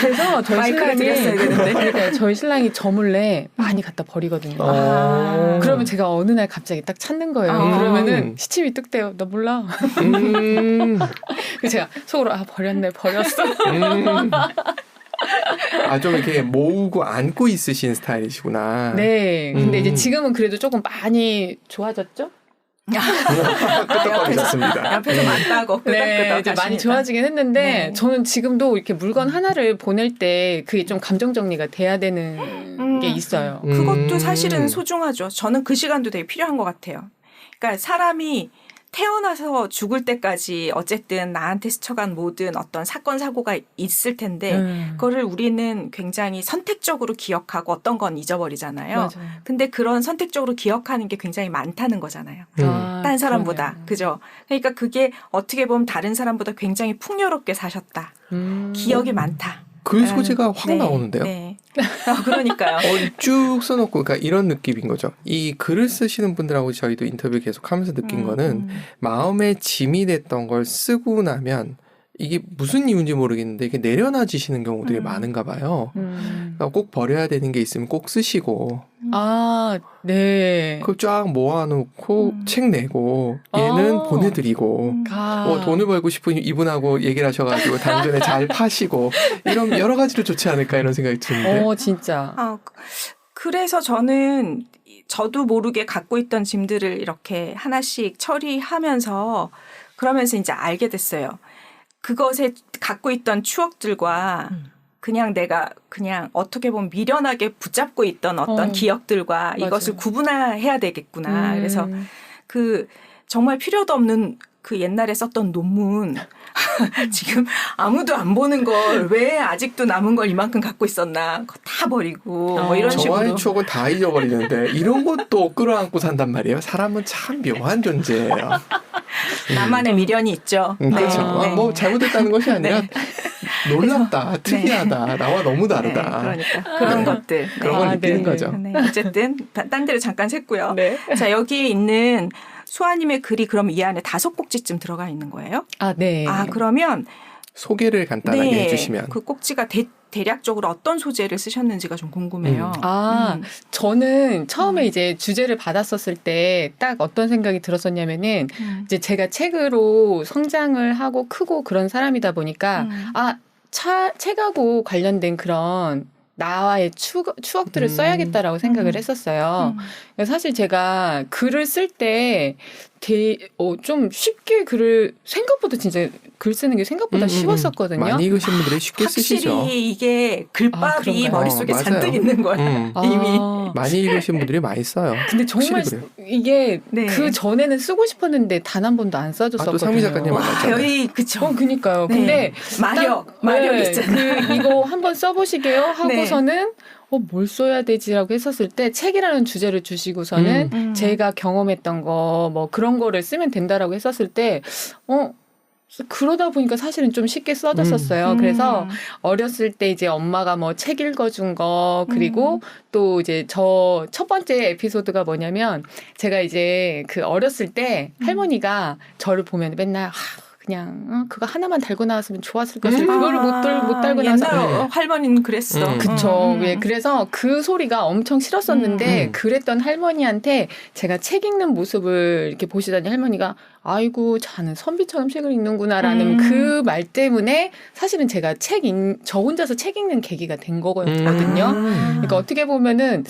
그래서 저희 마이크를 드렸어야 되는데. 그러니까 저희 신랑이 저 몰래 많이 갖다 버리거든요. 그러면 제가 어느 날 갑자기 딱 찾는 거예요. 그러면은 시침이 뚝대요. 너 몰라. 그래서 제가 속으로 버렸어. 아, 좀 이렇게 모으고 안고 있으신 스타일이시구나. 네. 근데 이제 지금은 그래도 조금 많이 좋아졌죠? 끄떡거리셨습니다. 옆에서 맞다고 네, 이제 많이 좋아지긴 했는데 네. 저는 지금도 이렇게 물건 하나를 보낼 때 그게 좀 감정 정리가 돼야 되는 게 있어요. 그것도 사실은 소중하죠. 저는 그 시간도 되게 필요한 것 같아요. 그러니까 사람이 태어나서 죽을 때까지 어쨌든 나한테 스쳐간 모든 어떤 사건 사고가 있을 텐데 그거를 우리는 굉장히 선택적으로 기억하고 어떤 건 잊어버리잖아요. 맞아요. 근데 그런 선택적으로 기억하는 게 굉장히 많다는 거잖아요. 아, 딴 사람보다. 그러네요. 그죠? 그러니까 그게 어떻게 보면 다른 사람보다 굉장히 풍요롭게 사셨다. 기억이 많다. 그 소재가 확 나오는데요. 네. 그러니까요. 쭉 써놓고, 그러니까 이런 느낌인 거죠. 이 글을 쓰시는 분들하고 저희도 인터뷰 계속 하면서 느낀 거는 마음에 짐이 됐던 걸 쓰고 나면 이게 무슨 이유인지 모르겠는데 이게 내려놔지시는 경우들이 많은가 봐요. 그러니까 꼭 버려야 되는 게 있으면 꼭 쓰시고. 아, 네. 그걸 쫙 모아놓고 책 내고 얘는 보내드리고 돈을 벌고 싶은 이분하고 얘기를 하셔가지고 당근에 잘 파시고 이런 여러 가지로 좋지 않을까 이런 생각이 드는데. 진짜. 그래서 저도 모르게 갖고 있던 짐들을 이렇게 하나씩 처리하면서 그러면서 이제 알게 됐어요. 그것에 갖고 있던 추억들과 그냥 내가 그냥 어떻게 보면 미련하게 붙잡고 있던 어떤 기억들과 맞아요. 이것을 구분해야 되겠구나. 그래서 그 정말 필요도 없는 그 옛날에 썼던 논문 지금 아무도 안 보는 걸 왜 아직도 남은 걸 이만큼 갖고 있었나 그거 다 버리고 뭐 이런 식으로. 저와의 추억은 다 잊어버리는데 이런 것도 끌어안고 산단 말이에요. 사람은 참 묘한 존재예요. 나만의 미련이 있죠. 그렇죠. 네. 뭐 잘못했다는 것이 아니라 놀랍다, 특이하다, 나와 너무 다르다. 그러니까 그런 것들. 그런 걸 느끼는 거죠. 네. 어쨌든 딴 데로 잠깐 샜고요. 네. 자, 여기에 있는 수아님의 글이 그럼 이 안에 5꼭지쯤 들어가 있는 거예요? 아, 네. 그러면 소개를 간단하게 네. 해주시면. 그 꼭지가 대략적으로 어떤 소재를 쓰셨는지가 좀 궁금해요. 저는 처음에 이제 주제를 받았었을 때 딱 어떤 생각이 들었었냐면은 이제 제가 책으로 성장을 하고 크고 그런 사람이다 보니까 책하고 관련된 그런 나와의 추억들을 써야겠다라고 생각을 했었어요. 사실 제가 글을 쓸 때 좀 쉽게 생각보다 진짜 글 쓰는 게 생각보다 쉬웠었거든요. 많이 읽으신 분들이 쉽게 쓰시죠. 확실히 이게 글밥이 그런가요? 머릿속에 맞아요. 잔뜩 있는 거예요. 이미. 많이 읽으신 분들이 많이 써요. 근데 정말 그래요. 이게 네. 그 전에는 쓰고 싶었는데 단 한 번도 안 써줬었거든요. 또 상미 작가님 만났잖아요. 여기 그쵸. 그니까요. 네. 근데 마력 있잖아요. 이거 한번 써보시게요 하고서는 뭘 써야 되지라고 했었을 때 책이라는 주제를 주시고서는 제가 경험했던 거 뭐 그런 거를 쓰면 된다라고 했었을 때 그러다 보니까 사실은 좀 쉽게 써졌었어요. 그래서 어렸을 때 이제 엄마가 뭐 책 읽어준 거 그리고 또 이제 저 첫 번째 에피소드가 뭐냐면 제가 이제 그 어렸을 때 할머니가 저를 보면 맨날 그냥 그거 하나만 달고 나왔으면 좋았을 것을 그거를 못 달고 나와서 옛날 할머니는 그랬어. 그쵸. 그래서 그 소리가 엄청 싫었었는데 그랬던 할머니한테 제가 책 읽는 모습을 이렇게 보시다니 할머니가 아이고 자는 선비처럼 책을 읽는구나라는 그 말 때문에 사실은 제가 저 혼자서 책 읽는 계기가 된 거거든요. 그러니까 어떻게 보면은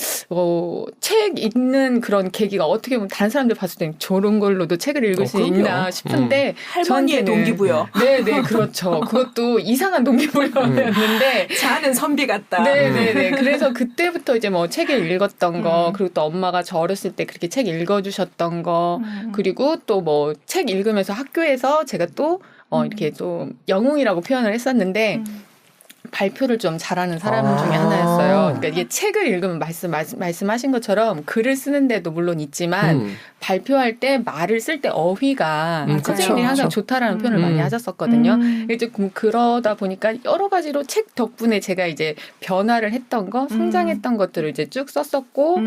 책 읽는 그런 계기가 어떻게 보면 다른 사람들 봤을 때 저런 걸로도 책을 읽을 수 그럼요. 있나 싶은데 할머니의 동기부여. 네네 그렇죠. 그것도 이상한 동기부여였는데 자는 선비 같다. 네네네. 그래서 그때부터 이제 뭐 책을 읽었던 거 그리고 또 엄마가 저 어렸을 때 그렇게 책 읽어주셨던 거 그리고 또 뭐 책 읽으면서 학교에서 제가 또 이렇게 좀 영웅이라고 표현을 했었는데 발표를 좀 잘하는 사람 중에 하나였어요. 그러니까 이게 책을 읽으면 말씀하신 것처럼 글을 쓰는데도 물론 있지만 발표할 때 말을 쓸 때 어휘가 선생님이 항상 좋다라는 표현을 많이 하셨었거든요. 이제 그러다 보니까 여러 가지로 책 덕분에 제가 이제 변화를 했던 거, 성장했던 것들을 이제 쭉 썼었고,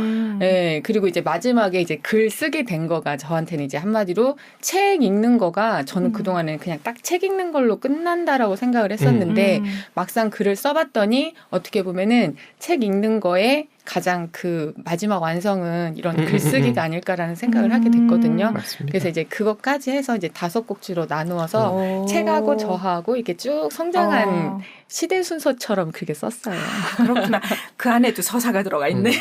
예, 그리고 이제 마지막에 이제 글 쓰게 된 거가 저한테는 이제 한마디로 책 읽는 거가 저는 그동안은 그냥 딱 책 읽는 걸로 끝난다라고 생각을 했었는데 막상 글을 써봤더니 어떻게 보면은 책 읽는 거에 가장 그 마지막 완성은 이런 글쓰기가 아닐까라는 생각을 하게 됐거든요. 맞습니다. 그래서 이제 그것까지 해서 이제 5꼭지로 나누어서 책하고 저하고 이렇게 쭉 성장한 시대 순서처럼 그렇게 썼어요. 그렇구나. 그 안에도 서사가 들어가 있네.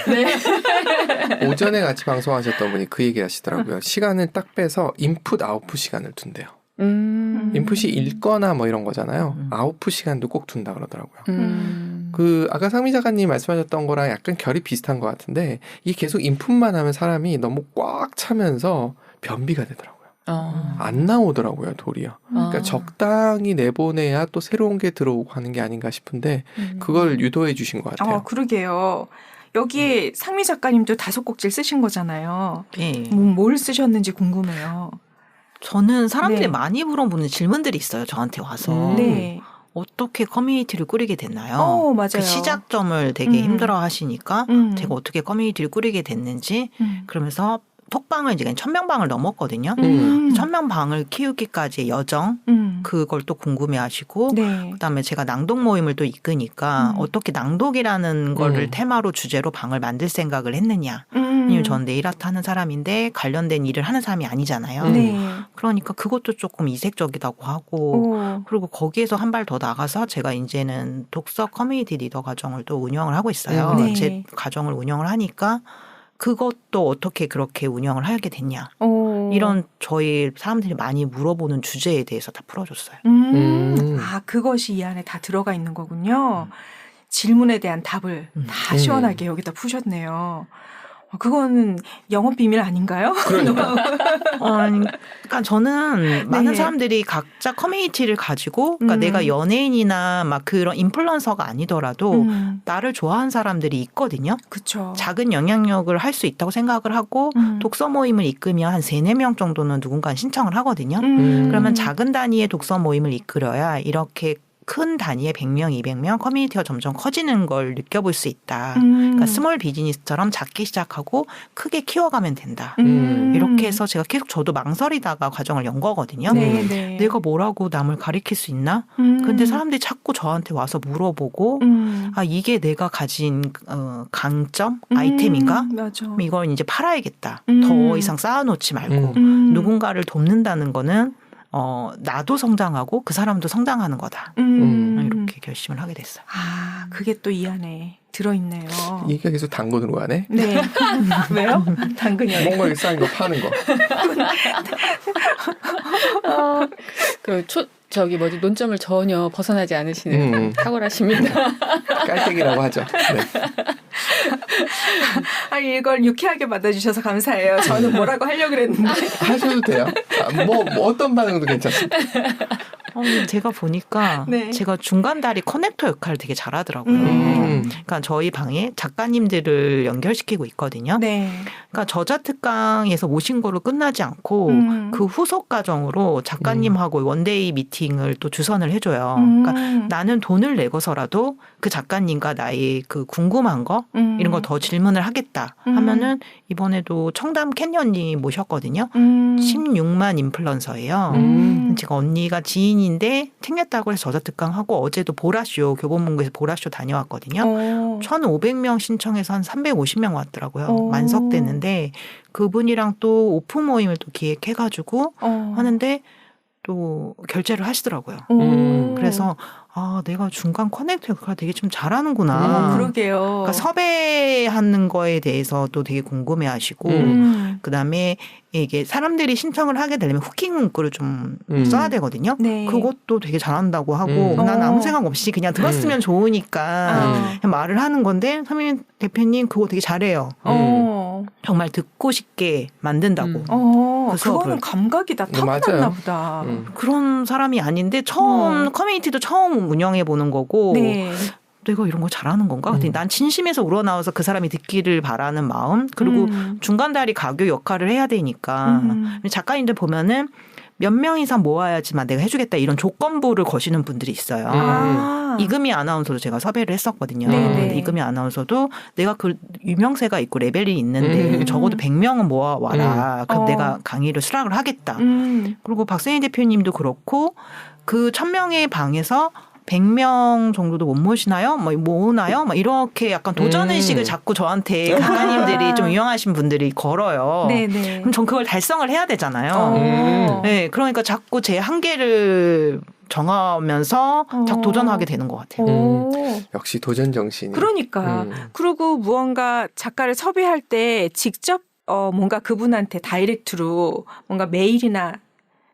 오전에 같이 방송하셨던 분이 그 얘기 하시더라고요. 시간을 딱 빼서 인풋 아웃풋 시간을 둔대요. 인풋이 읽거나 뭐 이런 거잖아요. 아웃풋 시간도 꼭 둔다 그러더라고요. 그 아까 상미 작가님 말씀하셨던 거랑 약간 결이 비슷한 것 같은데 이게 계속 인풋만 하면 사람이 너무 꽉 차면서 변비가 되더라고요. 안 나오더라고요, 도리어. 그러니까 적당히 내보내야 또 새로운 게 들어오고 하는 게 아닌가 싶은데 그걸 유도해 주신 것 같아요. 그러게요. 여기에 상미 작가님도 5꼭지를 쓰신 거잖아요. 네. 뭘 쓰셨는지 궁금해요. 저는 사람들이 네. 많이 물어보는 질문들이 있어요. 저한테 와서. 네. 어떻게 커뮤니티를 꾸리게 됐나요? 맞아요. 그 시작점을 되게 힘들어 하시니까 제가 어떻게 커뮤니티를 꾸리게 됐는지 그러면서 톡방을 이제 1000명방을 넘었거든요. 1000명방을 키우기까지의 여정 그걸 또 궁금해하시고 네. 그다음에 제가 낭독 모임을 또 이끄니까 어떻게 낭독이라는 거를 테마로 주제로 방을 만들 생각을 했느냐. 왜냐면 전 네일아트 하는 사람인데 관련된 일을 하는 사람이 아니잖아요. 네. 그러니까 그것도 조금 이색적이라고 하고 그리고 거기에서 한 발 더 나가서 제가 이제는 독서 커뮤니티 리더 과정을 또 운영을 하고 있어요. 네. 제 과정을 운영을 하니까 그것도 어떻게 그렇게 운영을 하게 됐냐. 이런 저희 사람들이 많이 물어보는 주제에 대해서 다 풀어줬어요. 그것이 이 안에 다 들어가 있는 거군요. 질문에 대한 답을 다 시원하게 여기다 푸셨네요. 그거는 영업 비밀 아닌가요? 그러니까 저는 많은 사람들이 각자 커뮤니티를 가지고 그러니까 내가 연예인이나 막 그런 인플루언서가 아니더라도 나를 좋아하는 사람들이 있거든요. 그렇죠. 작은 영향력을 할 수 있다고 생각을 하고 독서 모임을 이끌면 한 3-4명 정도는 누군가 신청을 하거든요. 그러면 작은 단위의 독서 모임을 이끌어야 이렇게 큰 단위의 100명, 200명 커뮤니티가 점점 커지는 걸 느껴볼 수 있다. 그러니까 스몰 비즈니스처럼 작게 시작하고 크게 키워가면 된다. 이렇게 해서 제가 계속 저도 망설이다가 과정을 연 거거든요. 네. 내가 뭐라고 남을 가리킬 수 있나? 근데 사람들이 자꾸 저한테 와서 물어보고 아 이게 내가 가진 강점? 아이템인가? 맞아. 그럼 이걸 이제 팔아야겠다. 더 이상 쌓아놓지 말고 누군가를 돕는다는 거는 나도 성장하고 그 사람도 성장하는 거다. 이렇게 결심을 하게 됐어요. 아, 그게 또 이 안에 들어있네요. 얘기가 계속 당근으로 가네. 네. 왜요? 당근이요. 뭔가 이렇게 쌓인 거 파는 거. 논점을 전혀 벗어나지 않으시는 탁월하십니다. 깔때기라고 하죠. 네. 아니, 이걸 유쾌하게 받아주셔서 감사해요. 저는 뭐라고 하려고 그랬는데. 하셔도 돼요. 뭐 어떤 반응도 괜찮습니다. 제가 보니까 네. 제가 중간다리 커넥터 역할을 되게 잘하더라고요. 그러니까 저희 방에 작가님들을 연결시키고 있거든요. 네. 그러니까 저자특강에서 모신 거로 끝나지 않고 그 후속 과정으로 작가님하고 원데이 미팅을 또 주선을 해줘요. 그러니까 나는 돈을 내고서라도 그 작가님과 나의 그 궁금한 거 이런 거 더 질문을 하겠다 하면은 이번에도 청담 캔녀님 모셨거든요. 16만 인플루언서예요. 제가 언니가 지인인데 챙겼다고 해서 저자특강하고 어제도 보라쇼 교보문고에서 보라쇼 다녀왔거든요. 1,500명 신청해서 한 350명 왔더라고요. 만석됐는데 그분이랑 또 오프 모임을 또 기획해가지고 하는데 또 결제를 하시더라고요. 그래서 아 내가 중간 커넥터 역할을 되게 좀 잘하는구나. 그러게요. 그러니까 섭외하는 거에 대해서 또 되게 궁금해하시고 그다음에 이게 사람들이 신청을 하게 되려면 후킹 문구를 좀 써야 되거든요. 네. 그것도 되게 잘한다고 하고 난 아무 생각 없이 그냥 들었으면 좋으니까 그냥 말을 하는 건데 서민 대표님 그거 되게 잘해요. 정말 듣고 싶게 만든다고. 그 수업을. 그거는 감각이다. 타고났나 맞아요. 보다. 그런 사람이 아닌데 처음 커뮤니티도 처음 운영해 보는 거고 네. 내가 이런 거 잘하는 건가? 난 진심에서 우러나와서 그 사람이 듣기를 바라는 마음 그리고 중간다리 가교 역할을 해야 되니까 작가님들 보면은 몇 명 이상 모아야지만 내가 해주겠다 이런 조건부를 거시는 분들이 있어요. 이금희 아나운서도 제가 섭외를 했었거든요. 근데 이금희 아나운서도 내가 그 유명세가 있고 레벨이 있는데 적어도 100명은 모아와라. 그럼 내가 강의를 수락을 하겠다. 그리고 박세희 대표님도 그렇고 그 1000명의 방에서 100명 정도도 못 모시나요? 뭐 모으나요? 막 이렇게 약간 도전 의식을 자꾸 저한테 작가님들이 좀 유명하신 분들이 걸어요. 네네. 그럼 전 그걸 달성을 해야 되잖아요. 네, 그러니까 자꾸 제 한계를 정하면서 자꾸 도전하게 되는 것 같아요. 역시 도전 정신이. 그러니까. 그리고 무언가 작가를 섭외할 때 직접 뭔가 그분한테 다이렉트로 뭔가 메일이나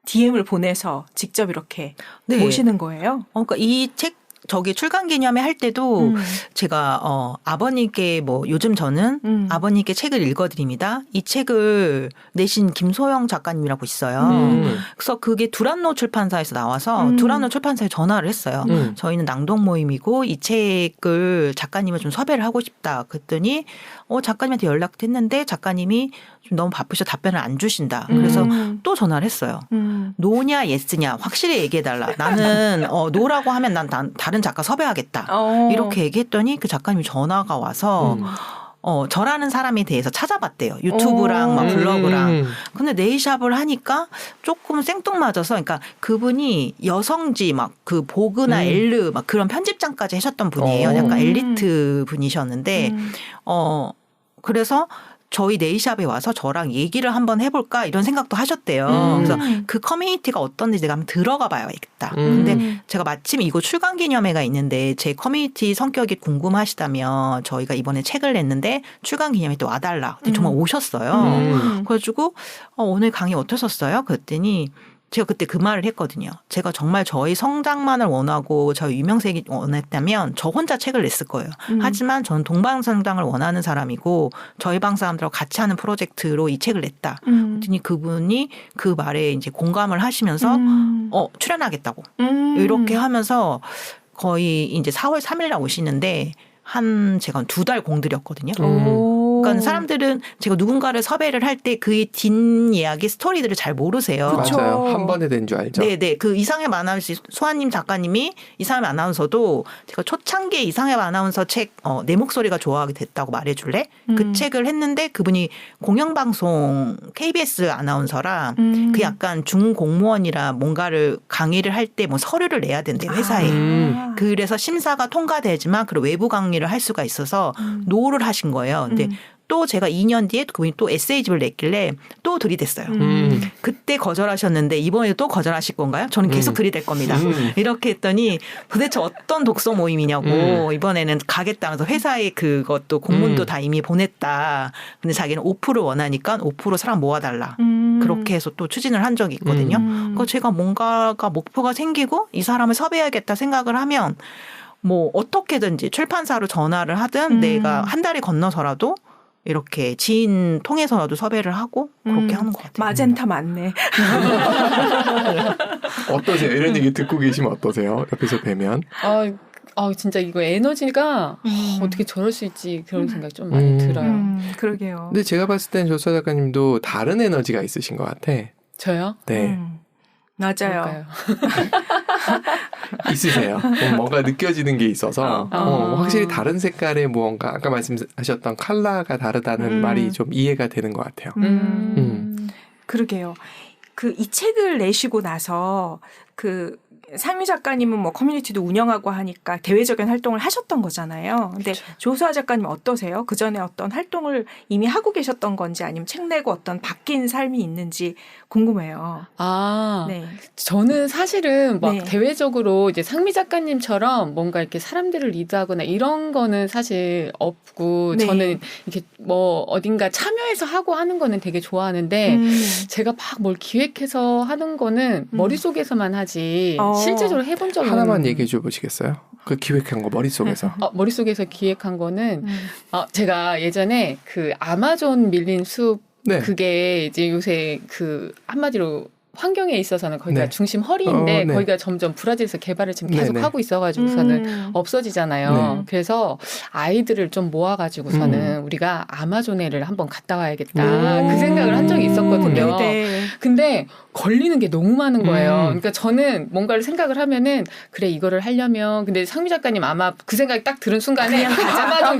DM을 보내서 직접 이렇게 네. 모시는 거예요? 그러니까 이 책 출간 기념회 할 때도 제가 아버님께 뭐 요즘 저는 아버님께 책을 읽어드립니다. 이 책을 내신 김소영 작가님이라고 있어요. 그래서 그게 두란노 출판사에서 나와서 두란노 출판사에 전화를 했어요. 저희는 낭독 모임이고 이 책을 작가님을 좀 섭외를 하고 싶다. 그랬더니 작가님한테 연락했는데 작가님이 좀 너무 바쁘셔 답변을 안 주신다. 그래서 또 전화를 했어요. 노냐 예스냐 확실히 얘기해달라. 나는 노라고 하면 난 다른 작가 섭외하겠다. 이렇게 얘기했더니 그 작가님이 전화가 와서 저라는 사람에 대해서 찾아봤대요. 유튜브랑 막 블로그랑. 근데 네이샵을 하니까 조금 생뚱맞아서 그러니까 그분이 여성지 막 그 보그나 엘르 막 그런 편집장까지 하셨던 분이에요. 약간 엘리트 분이셨는데 그래서 저희 네이샵에 와서 저랑 얘기를 한번 해볼까 이런 생각도 하셨대요. 그래서 그 커뮤니티가 어떤지 제가 한번 들어가 봐야겠다. 근데 제가 마침 이거 출간 기념회가 있는데 제 커뮤니티 성격이 궁금하시다면 저희가 이번에 책을 냈는데 출간 기념회 때 와달라. 정말 오셨어요. 그래가지고 오늘 강의 어떠셨어요? 그랬더니 제가 그때 그 말을 했거든요. 제가 정말 저희 성장만을 원하고 저희 유명세를 원했다면 저 혼자 책을 냈을 거예요. 하지만 저는 동방성장을 원하는 사람이고 저희 방 사람들하고 같이 하는 프로젝트로 이 책을 냈다. 그랬더니 그분이 그 말에 이제 공감을 하시면서 출연하겠다고 이렇게 하면서 거의 이제 4월 3일 날 오시는데 제가 2달 공들였거든요. 그러니까 사람들은 제가 누군가를 섭외를 할 때 그의 뒷이야기 스토리들을 잘 모르세요. 그쵸. 맞아요. 한 번에 된 줄 알죠. 네네. 그 이상엽 아나운서, 소아님 작가님이 이상엽 아나운서도 제가 초창기에 이상엽 아나운서 책, 내 목소리가 좋아하게 됐다고 말해줄래? 그 책을 했는데 그분이 공영방송 KBS 아나운서라 그 약간 중공무원이라 뭔가를 강의를 할 때 뭐 서류를 내야 된대, 회사에. 그래서 심사가 통과되지만 그 외부 강의를 할 수가 있어서 노를 하신 거예요. 근데 또 제가 2년 뒤에 그분이 또 에세이집을 냈길래 또 들이댔어요. 그때 거절하셨는데 이번에 또 거절하실 건가요? 저는 계속 들이댈 겁니다. 이렇게 했더니 도대체 어떤 독서 모임이냐고 이번에는 가겠다면서 회사에 그것도 공문도 다 이미 보냈다. 근데 자기는 5% 원하니까 5% 사람 모아달라. 그렇게 해서 또 추진을 한 적이 있거든요. 그러니까 제가 뭔가가 목표가 생기고 이 사람을 섭외해야겠다 생각을 하면 뭐 어떻게든지 출판사로 전화를 하든 내가 한 달이 건너서라도 이렇게 지인 통해서라도 섭외를 하고 그렇게 하는 것 같아요. 마젠타 맞네. 어떠세요? 이런 얘기 듣고 계시면 어떠세요? 옆에서 뵈면. 진짜 이거 에너지가 어떻게 저럴 수 있지 그런 생각이 좀 많이 들어요. 그러게요. 근데 제가 봤을 땐 조수아 작가님도 다른 에너지가 있으신 것 같아. 저요? 네. 맞아요. 뭘까요? 있으세요. 뭔가 느껴지는 게 있어서 확실히 다른 색깔의 무언가 아까 말씀하셨던 컬러가 다르다는 말이 좀 이해가 되는 것 같아요. 그러게요. 그 이 책을 내시고 나서 그 상미 작가님은 뭐 커뮤니티도 운영하고 하니까 대외적인 활동을 하셨던 거잖아요. 근데 그렇죠. 조수아 작가님 어떠세요? 그 전에 어떤 활동을 이미 하고 계셨던 건지 아니면 책 내고 어떤 바뀐 삶이 있는지 궁금해요. 네. 저는 사실은 막 네. 대외적으로 이제 상미 작가님처럼 뭔가 이렇게 사람들을 리드하거나 이런 거는 사실 없고 네. 저는 이렇게 뭐 어딘가 참여해서 하고 하는 거는 되게 좋아하는데 제가 막 뭘 기획해서 하는 거는 머릿속에서만 하지 실제적으로 해본 적은 하나만 얘기해 줘 보시겠어요? 그 기획한 거 머릿속에서. 머릿속에서 기획한 거는 제가 예전에 그 아마존 밀린 숲 네. 그게 이제 요새 그 한마디로 환경에 있어서는 거기가 네. 중심 허리인데 네. 거기가 점점 브라질에서 개발을 지금 계속 네네. 하고 있어가지고서는 없어지잖아요. 네. 그래서 아이들을 좀 모아가지고서는 우리가 아마존해를 한번 갔다 와야겠다 그 생각을 한 적이 있었거든요. 네. 근데 걸리는 게 너무 많은 거예요. 그러니까 저는 뭔가를 생각을 하면은 그래 이거를 하려면 근데 상미 작가님 아마 그 생각이 딱 들은 순간에 아마존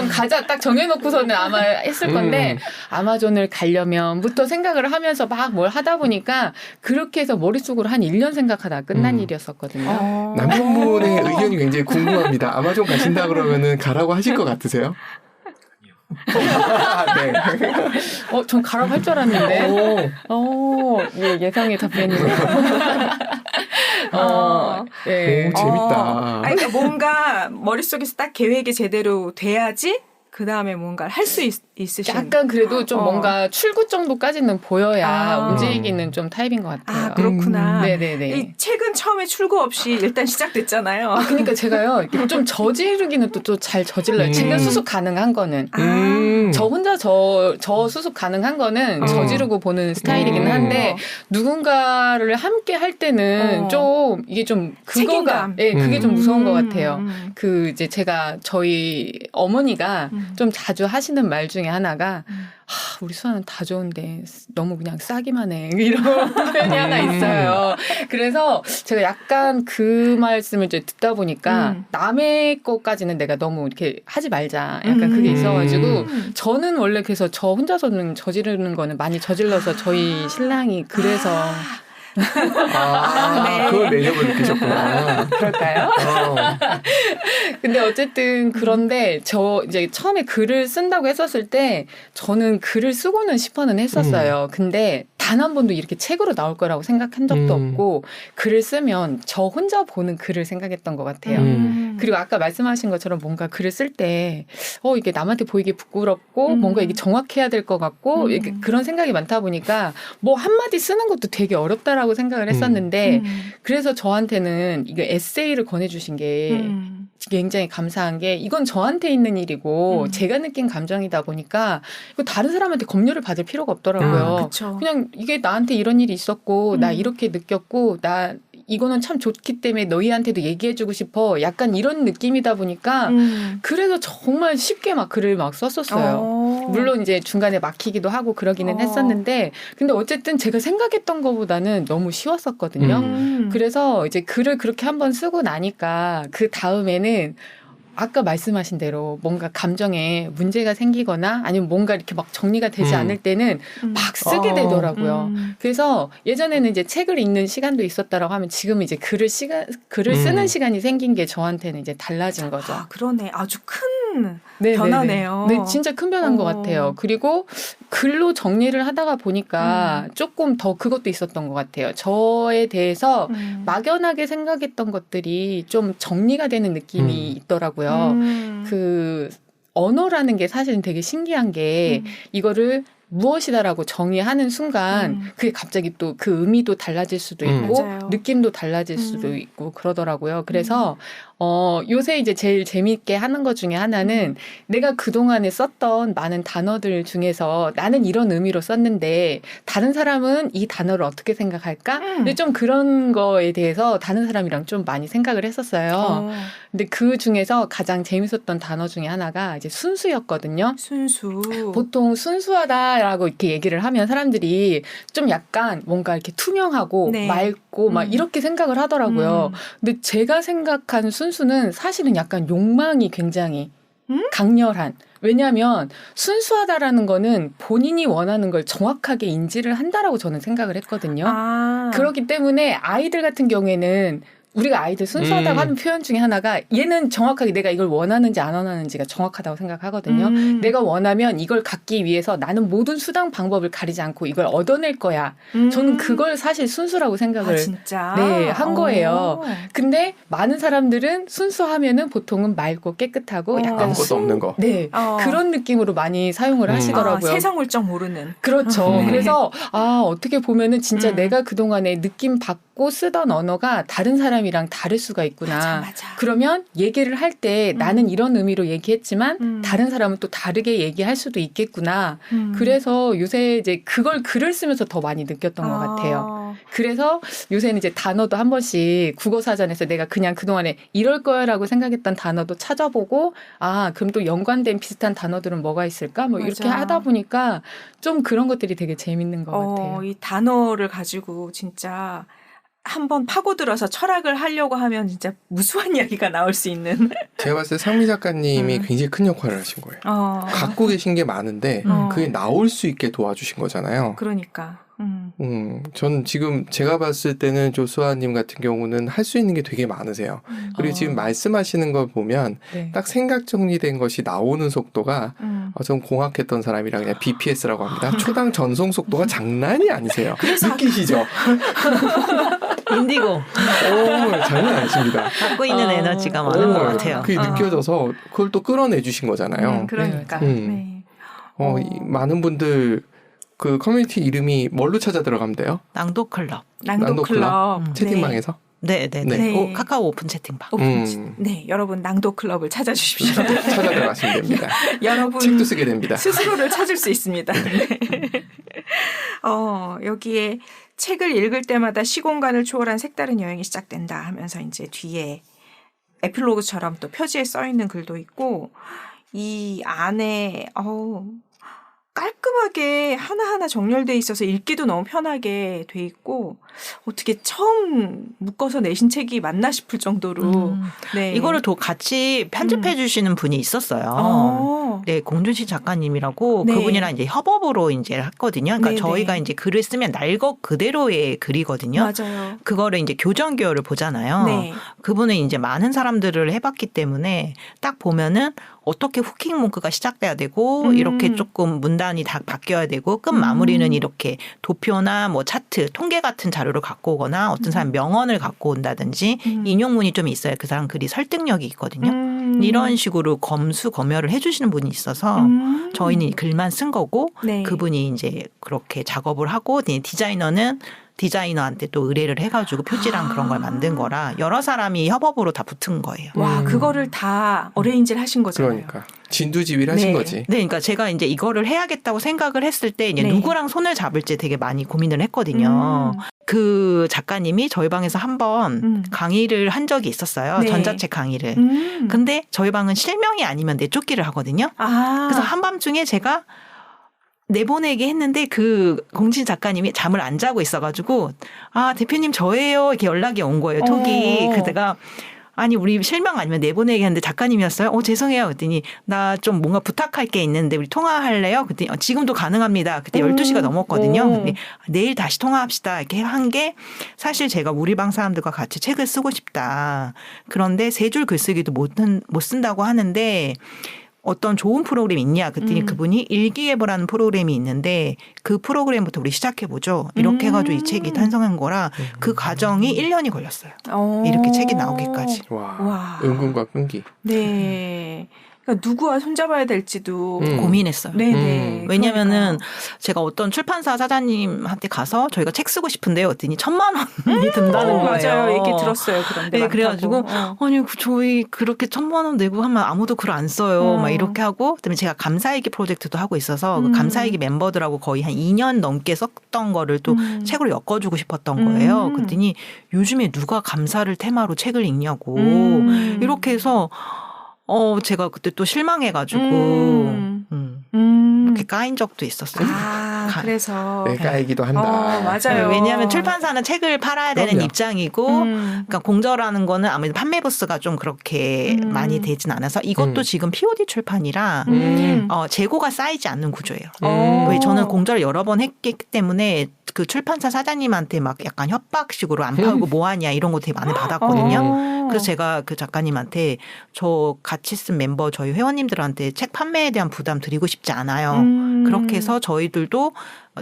가자 딱 정해놓고서는 아마 했을 건데 아마존을 가려면부터 생각을 하면서 막 뭘 하다 보니까 그렇게 해서 머릿속으로 한 1년 생각하다 끝난 일이었었거든요. 남편분의 의견이 굉장히 궁금합니다. 아마존 가신다 그러면은 가라고 하실 것 같으세요? 네. 전 가라고 할 줄 알았는데. 예상의 답변이네요. 네. 오, 재밌다. 그러니까 뭔가 머릿속에서 딱 계획이 제대로 돼야지 그 다음에 뭔가를 할 수 있으신. 약간 그래도 좀 뭔가 출구 정도까지는 보여야 움직이는 좀 타입인 것 같아요. 그렇구나. 네네네. 이 책은 처음에 출구 없이 일단 시작됐잖아요. 그러니까 제가요 좀 저지르기는 또 잘 저질러요. 책은 수습 가능한 거는. 저 혼자 저 수습 가능한 거는 저지르고 보는 스타일이긴 한데 누군가를 함께 할 때는 좀 이게 좀 그거가 그게 좀 무서운 것 같아요. 그 이제 제가 저희 어머니가 좀 자주 하시는 말 중에 하나가 우리 수아는 다 좋은데 너무 그냥 싸기만 해 이런 표현이 하나 있어요. 그래서 제가 약간 그 말씀을 이제 듣다 보니까 남의 것까지는 내가 너무 이렇게 하지 말자 약간 그게 있어가지고 저는 원래 그래서 저 혼자서는 저지르는 거는 많이 저질러서 저희 신랑이 그래서 네. 그걸 매력을 느끼셨구나. 그럴까요? 근데 어쨌든 그런데 저 이제 처음에 글을 쓴다고 했었을 때 저는 글을 쓰고는 싶어는 했었어요. 근데 단 한 번도 이렇게 책으로 나올 거라고 생각한 적도 없고 글을 쓰면 저 혼자 보는 글을 생각했던 것 같아요. 그리고 아까 말씀하신 것처럼 뭔가 글을 쓸 때 이게 남한테 보이기 부끄럽고 뭔가 이게 정확해야 될 것 같고 이렇게 그런 생각이 많다 보니까 뭐 한마디 쓰는 것도 되게 어렵다라고 생각을 했었는데 그래서 저한테는 이거 에세이를 권해주신 게 굉장히 감사한 게 이건 저한테 있는 일이고 제가 느낀 감정이다 보니까 이거 다른 사람한테 검열을 받을 필요가 없더라고요. 그냥 이게 나한테 이런 일이 있었고 나 이렇게 느꼈고 나 이거는 참 좋기 때문에 너희한테도 얘기해주고 싶어. 약간 이런 느낌이다 보니까 그래서 정말 쉽게 막 글을 막 썼었어요. 물론 이제 중간에 막히기도 하고 그러기는 했었는데 근데 어쨌든 제가 생각했던 것보다는 너무 쉬웠었거든요. 그래서 이제 글을 그렇게 한번 쓰고 나니까 그 다음에는 아까 말씀하신 대로 뭔가 감정에 문제가 생기거나 아니면 뭔가 이렇게 막 정리가 되지 않을 때는 막 쓰게 되더라고요. 그래서 예전에는 이제 책을 읽는 시간도 있었다라고 하면 지금 이제 글을 쓰는 시간이 생긴 게 저한테는 이제 달라진 거죠. 아, 그러네. 아주 큰 네네네. 변화네요. 네, 진짜 큰 변화인 것 같아요. 그리고 글로 정리를 하다가 보니까 조금 더 그것도 있었던 것 같아요. 저에 대해서 막연하게 생각했던 것들이 좀 정리가 되는 느낌이 있더라고요. 그 언어라는 게 사실은 되게 신기한 게 이거를 무엇이다라고 정의하는 순간 그게 갑자기 또 그 의미도 달라질 수도 있고 맞아요. 느낌도 달라질 수도 있고 그러더라고요. 그래서 요새 이제 제일 재미있게 하는 것 중에 하나는 내가 그동안에 썼던 많은 단어들 중에서 나는 이런 의미로 썼는데 다른 사람은 이 단어를 어떻게 생각할까? 근데 좀 그런 거에 대해서 다른 사람이랑 좀 많이 생각을 했었어요. 근데 그 중에서 가장 재밌었던 단어 중에 하나가 이제 순수였거든요. 순수. 보통 순수하다라고 이렇게 얘기를 하면 사람들이 좀 약간 뭔가 이렇게 투명하고 네. 맑고 막 이렇게 생각을 하더라고요. 근데 제가 생각한 순수는 사실은 약간 욕망이 굉장히 강렬한. 왜냐하면 순수하다라는 거는 본인이 원하는 걸 정확하게 인지를 한다라고 저는 생각을 했거든요. 그렇기 때문에 아이들 같은 경우에는 우리가 아이들 순수하다고 하는 표현 중에 하나가 얘는 정확하게 내가 이걸 원하는지 안 원하는지가 정확하다고 생각하거든요. 내가 원하면 이걸 갖기 위해서 나는 모든 수단 방법을 가리지 않고 이걸 얻어낼 거야. 저는 그걸 사실 순수라고 생각을 진짜? 네, 한 거예요. 근데 많은 사람들은 순수하면은 보통은 맑고 깨끗하고 약간 아무것도 없는 거. 네, 그런 느낌으로 많이 사용을 하시더라고요. 세상 물정 모르는. 그렇죠. 그래서 어떻게 보면은 진짜 내가 그동안에 느낌 받고 쓰던 언어가 다른 사람이랑 다를 수가 있구나. 맞아. 그러면 얘기를 할 때 나는 이런 의미로 얘기했지만 다른 사람은 또 다르게 얘기할 수도 있겠구나. 그래서 요새 이제 그걸 글을 쓰면서 더 많이 느꼈던 것 같아요. 그래서 요새는 이제 단어도 한 번씩 국어사전에서 내가 그냥 그동안에 이럴 거야라고 생각했던 단어도 찾아보고 그럼 또 연관된 비슷한 단어들은 뭐가 있을까? 뭐 이렇게 맞아. 하다 보니까 좀 그런 것들이 되게 재밌는 것 같아요. 이 단어를 가지고 진짜 한번 파고들어서 철학을 하려고 하면 진짜 무수한 이야기가 나올 수 있는. 제가 봤을 때 상미 작가님이 굉장히 큰 역할을 하신 거예요. 갖고 계신 게 많은데 그게 나올 수 있게 도와주신 거잖아요. 그러니까. 전 지금 제가 봤을 때는 조수아님 같은 경우는 할 수 있는 게 되게 많으세요. 그리고 지금 말씀하시는 걸 보면 네. 딱 생각 정리된 것이 나오는 속도가 좀 공학했던 사람이랑 그냥 BPS라고 합니다. 초당 전송 속도가 장난이 아니세요. 느끼시죠? 인디고 장난 아니십니다. 갖고 있는 에너지가 많은 것 같아요. 그게 느껴져서 그걸 또 끌어내 주신 거잖아요. 그러니까. 네. 이 많은 분들 그 커뮤니티 이름이 뭘로 찾아 들어가면 돼요? 낭독클럽. 낭독클럽. 채팅방에서? 네. 카카오 오픈 채팅방. 네, 여러분 낭독클럽을 찾아주십시오. 찾아 들어가시면 됩니다. 여러분 책도 쓰게 됩니다. 스스로를 찾을 수 있습니다. 네. 여기에 책을 읽을 때마다 시공간을 초월한 색다른 여행이 시작된다 하면서 이제 뒤에 에필로그처럼 또 표지에 써 있는 글도 있고 이 안에 깔끔하게 하나하나 정렬돼 있어서 읽기도 너무 편하게 돼 있고 어떻게 처음 묶어서 내신 책이 맞나 싶을 정도로 네. 이거를 또 같이 편집해 주시는 분이 있었어요. 네, 공준식 작가님이라고 네. 그분이랑 이제 협업으로 이제 했거든요. 그러니까 네네. 저희가 이제 글을 쓰면 날것 그대로의 글이거든요. 맞아요. 그거를 이제 교정교열을 보잖아요. 네. 그분은 이제 많은 사람들을 해봤기 때문에 딱 보면은 어떻게 후킹 문구가 시작돼야 되고 이렇게 조금 문단이 다 바뀌어야 되고 끝 마무리는 이렇게 도표나 뭐 차트, 통계 같은 자료를 갖고 오거나 어떤 사람 명언을 갖고 온다든지 인용문이 좀 있어야 그 사람 글이 설득력이 있거든요. 이런 식으로 검열을 해주시는 분이 있어서 저희는 글만 쓴 거고 네. 그분이 이제 그렇게 작업을 하고 디자이너는 디자이너한테 또 의뢰를 해가지고 표지랑 그런 걸 만든 거라 여러 사람이 협업으로 다 붙은 거예요. 와, 그거를 다 어레인지를 하신 거잖아요. 그러니까 진두지휘를 하신 거지. 네, 그러니까 제가 이제 이거를 해야겠다고 생각을 했을 때 이제 네. 누구랑 손을 잡을지 되게 많이 고민을 했거든요. 그 작가님이 저희 방에서 한번 강의를 한 적이 있었어요. 네. 전자책 강의를. 근데 저희 방은 실명이 아니면 내쫓기를 하거든요. 그래서 한밤중에 제가 내보내게 했는데 그 공진 작가님이 잠을 안 자고 있어가지고 대표님 저예요 이렇게 연락이 온 거예요. 톡이. 그때가 아니 우리 실명 아니면 내보내게 했는데 작가님이었어요. 죄송해요. 그랬더니 나 좀 뭔가 부탁할 게 있는데 우리 통화할래요? 그랬더니 지금도 가능합니다. 그때 12시가 넘었거든요. 근데 내일 다시 통화합시다. 이렇게 한 게 사실 제가 우리 방 사람들과 같이 책을 쓰고 싶다. 그런데 세 줄 글쓰기도 못 쓴다고 하는데 어떤 좋은 프로그램 있냐? 그랬더니 그분이 일기예보라는 프로그램이 있는데 그 프로그램부터 우리 시작해보죠. 이렇게 해가지고 이 책이 탄생한 거라 그 과정이 1년이 걸렸어요. 이렇게 책이 나오기까지. 와. 은근과 끈기. 네. 그러니까 누구와 손잡아야 될지도 고민했어요. 네네. 왜냐면은 제가 어떤 출판사 사장님한테 가서 저희가 책 쓰고 싶은데요. 그랬더니 1,000만 원이 든다는 거예요. 맞아요. 얘기 들었어요. 그런데 네, 그래가지고 아니 저희 그렇게 1,000만 원 내고 하면 아무도 글 안 써요. 막 이렇게 하고 그다음에 제가 감사일기 프로젝트도 하고 있어서 그 감사일기 멤버들하고 거의 한 2년 넘게 썼던 거를 또 책으로 엮어주고 싶었던 거예요. 그랬더니 요즘에 누가 감사를 테마로 책을 읽냐고 이렇게 해서 제가 그때 또 실망해가지고 이렇게 까인 적도 있었어요. 그래서 네, 까이기도 한다. 맞아요. 왜냐하면 출판사는 책을 팔아야 되는 그럼요. 입장이고, 그러니까 공저라는 거는 아무래도 판매 부스가 좀 그렇게 많이 되진 않아서 이것도 지금 POD 출판이라 재고가 쌓이지 않는 구조예요. 왜 저는 공저를 여러 번 했기 때문에 그 출판사 사장님한테 막 약간 협박식으로 안 팔고 뭐 하냐 이런 거 되게 많이 받았거든요. 그래서 제가 그 작가님한테 저 같이 쓴 멤버 저희 회원님들한테 책 판매에 대한 부담 드리고 싶지 않아요. 그렇게 해서 저희들도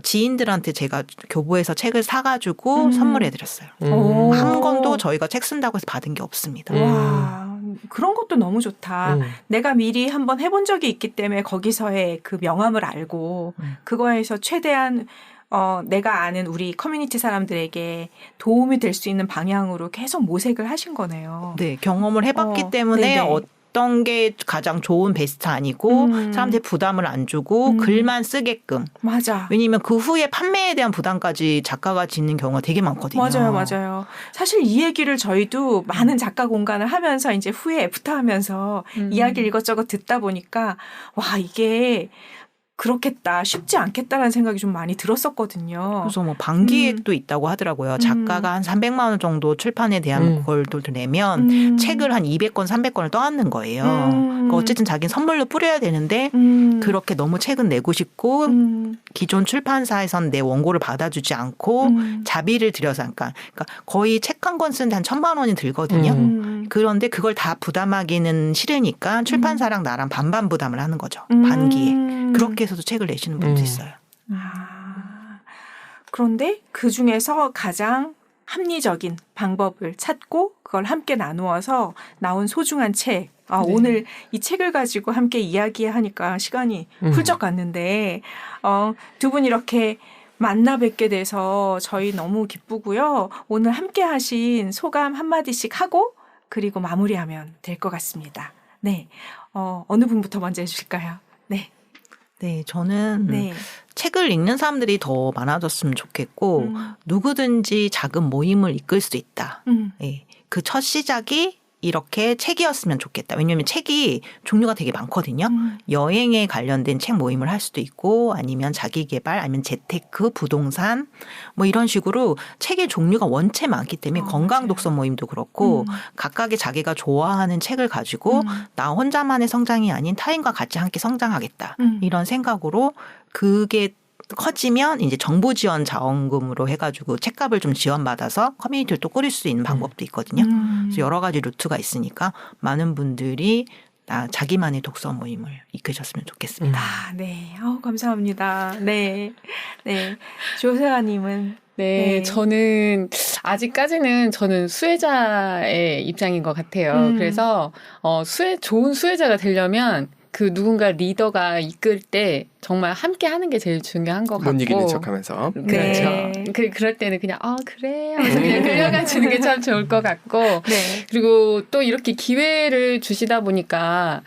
지인들한테 제가 교보에서 책을 사가지고 선물해드렸어요. 한 권도 저희가 책 쓴다고 해서 받은 게 없습니다. 와, 그런 것도 너무 좋다. 내가 미리 한번 해본 적이 있기 때문에 거기서의 그 명함을 알고 그거에서 최대한 내가 아는 우리 커뮤니티 사람들에게 도움이 될 수 있는 방향으로 계속 모색을 하신 거네요. 네, 경험을 해봤기 때문에 네네. 어떤 게 가장 좋은 베스트 아니고 사람들이 부담을 안 주고 글만 쓰게끔. 맞아. 왜냐하면 그 후에 판매에 대한 부담까지 작가가 짓는 경우가 되게 많거든요. 맞아요. 사실 이 얘기를 저희도 많은 작가 공간을 하면서 이제 후에 애프터하면서 이야기를 이것저것 듣다 보니까 와 이게 그렇겠다, 쉽지 않겠다라는 생각이 좀 많이 들었었거든요. 그래서 뭐 반기획도 있다고 하더라고요. 작가가 한 300만 원 정도 출판에 대한 걸 내면 책을 한 200권, 300권을 떠안는 거예요. 그러니까 어쨌든 자기는 선물로 뿌려야 되는데 그렇게 너무 책은 내고 싶고 기존 출판사에선 내 원고를 받아주지 않고 자비를 들여서 그러니까 거의 책 한 권 쓰는데 한 1,000만 원이 들거든요. 그런데 그걸 다 부담하기는 싫으니까 출판사랑 나랑 반반 부담을 하는 거죠. 반기에. 그렇게 해서도 책을 내시는 분도 있어요. 그런데 그 중에서 가장 합리적인 방법을 찾고 그걸 함께 나누어서 나온 소중한 책. 네. 오늘 이 책을 가지고 함께 이야기하니까 시간이 훌쩍 갔는데 두 분 이렇게 만나 뵙게 돼서 저희 너무 기쁘고요. 오늘 함께 하신 소감 한마디씩 하고 그리고 마무리하면 될 것 같습니다. 네. 어느 분부터 먼저 해주실까요? 네. 네, 저는 책을 읽는 사람들이 더 많아졌으면 좋겠고 누구든지 작은 모임을 이끌 수 있다. 네, 그 첫 시작이 이렇게 책이었으면 좋겠다. 왜냐하면 책이 종류가 되게 많거든요. 여행에 관련된 책 모임을 할 수도 있고 아니면 자기개발 아니면 재테크, 부동산 뭐 이런 식으로 책의 종류가 원체 많기 때문에 건강 독서 모임도 그렇고 각각의 자기가 좋아하는 책을 가지고 나 혼자만의 성장이 아닌 타인과 같이 함께 성장하겠다. 이런 생각으로 그게 커지면 이제 정부 지원 자원금으로 해가지고 책값을 좀 지원받아서 커뮤니티를 또 꾸릴 수 있는 방법도 있거든요. 그래서 여러 가지 루트가 있으니까 많은 분들이 자기만의 독서 모임을 이끄셨으면 좋겠습니다. 네. 감사합니다. 네. 조세아님은 네, 저는 아직까지는 저는 수혜자의 입장인 것 같아요. 그래서 좋은 수혜자가 되려면 그 누군가 리더가 이끌 때 정말 함께 하는 게 제일 중요한 것 같고. 못 이기는 척하면서. 그렇죠. 네. 그럴 때는 그냥 그래 하면서 그냥 끌려가 주는 게 참 좋을 것 같고. 네. 그리고 또 이렇게 기회를 주시다 보니까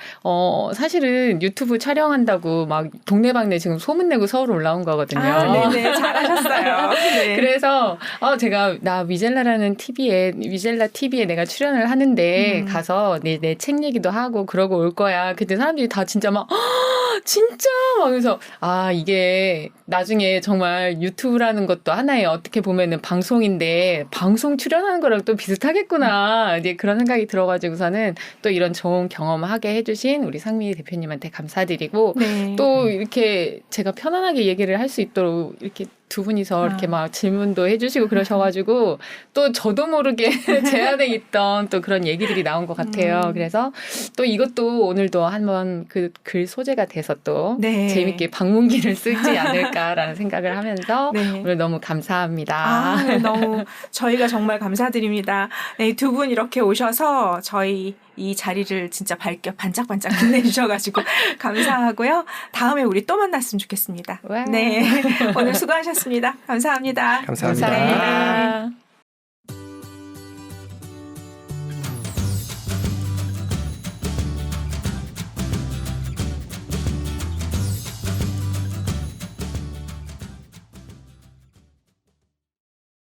사실은 유튜브 촬영한다고 막 동네방네 지금 소문내고 서울 올라온 거거든요. 네네. 잘하셨어요. 네. 그래서 제가 나 위젤라라는 위젤라 TV에 내가 출연을 하는데 가서 내 책 얘기도 하고 그러고 올 거야. 그때 사람들이 다 진짜 막 진짜 막 그래서 이게 나중에 정말 유튜브라는 것도 하나의 어떻게 보면은 방송인데 방송 출연하는 거랑 또 비슷하겠구나. 이제 그런 생각이 들어가지고서는 또 이런 좋은 경험을 하게 해주신 우리 상미 대표님한테 감사드리고 네. 또 이렇게 제가 편안하게 얘기를 할 수 있도록 이렇게 두 분이서 이렇게 막 질문도 해주시고 그러셔가지고 또 저도 모르게 제 안에 있던 또 그런 얘기들이 나온 것 같아요. 그래서 또 이것도 오늘도 한번 그 글 소재가 돼서 또 네. 재밌게 방문기를 쓰지 않을까라는 생각을 하면서 네. 오늘 너무 감사합니다. 너무 저희가 정말 감사드립니다. 네, 두 분 이렇게 오셔서 저희 이 자리를 진짜 반짝반짝 빛내주셔가지고 감사하고요. 다음에 우리 또 만났으면 좋겠습니다. 와. 네, 오늘 수고하셨습니다. 감사합니다. 감사합니다. 감사합니다.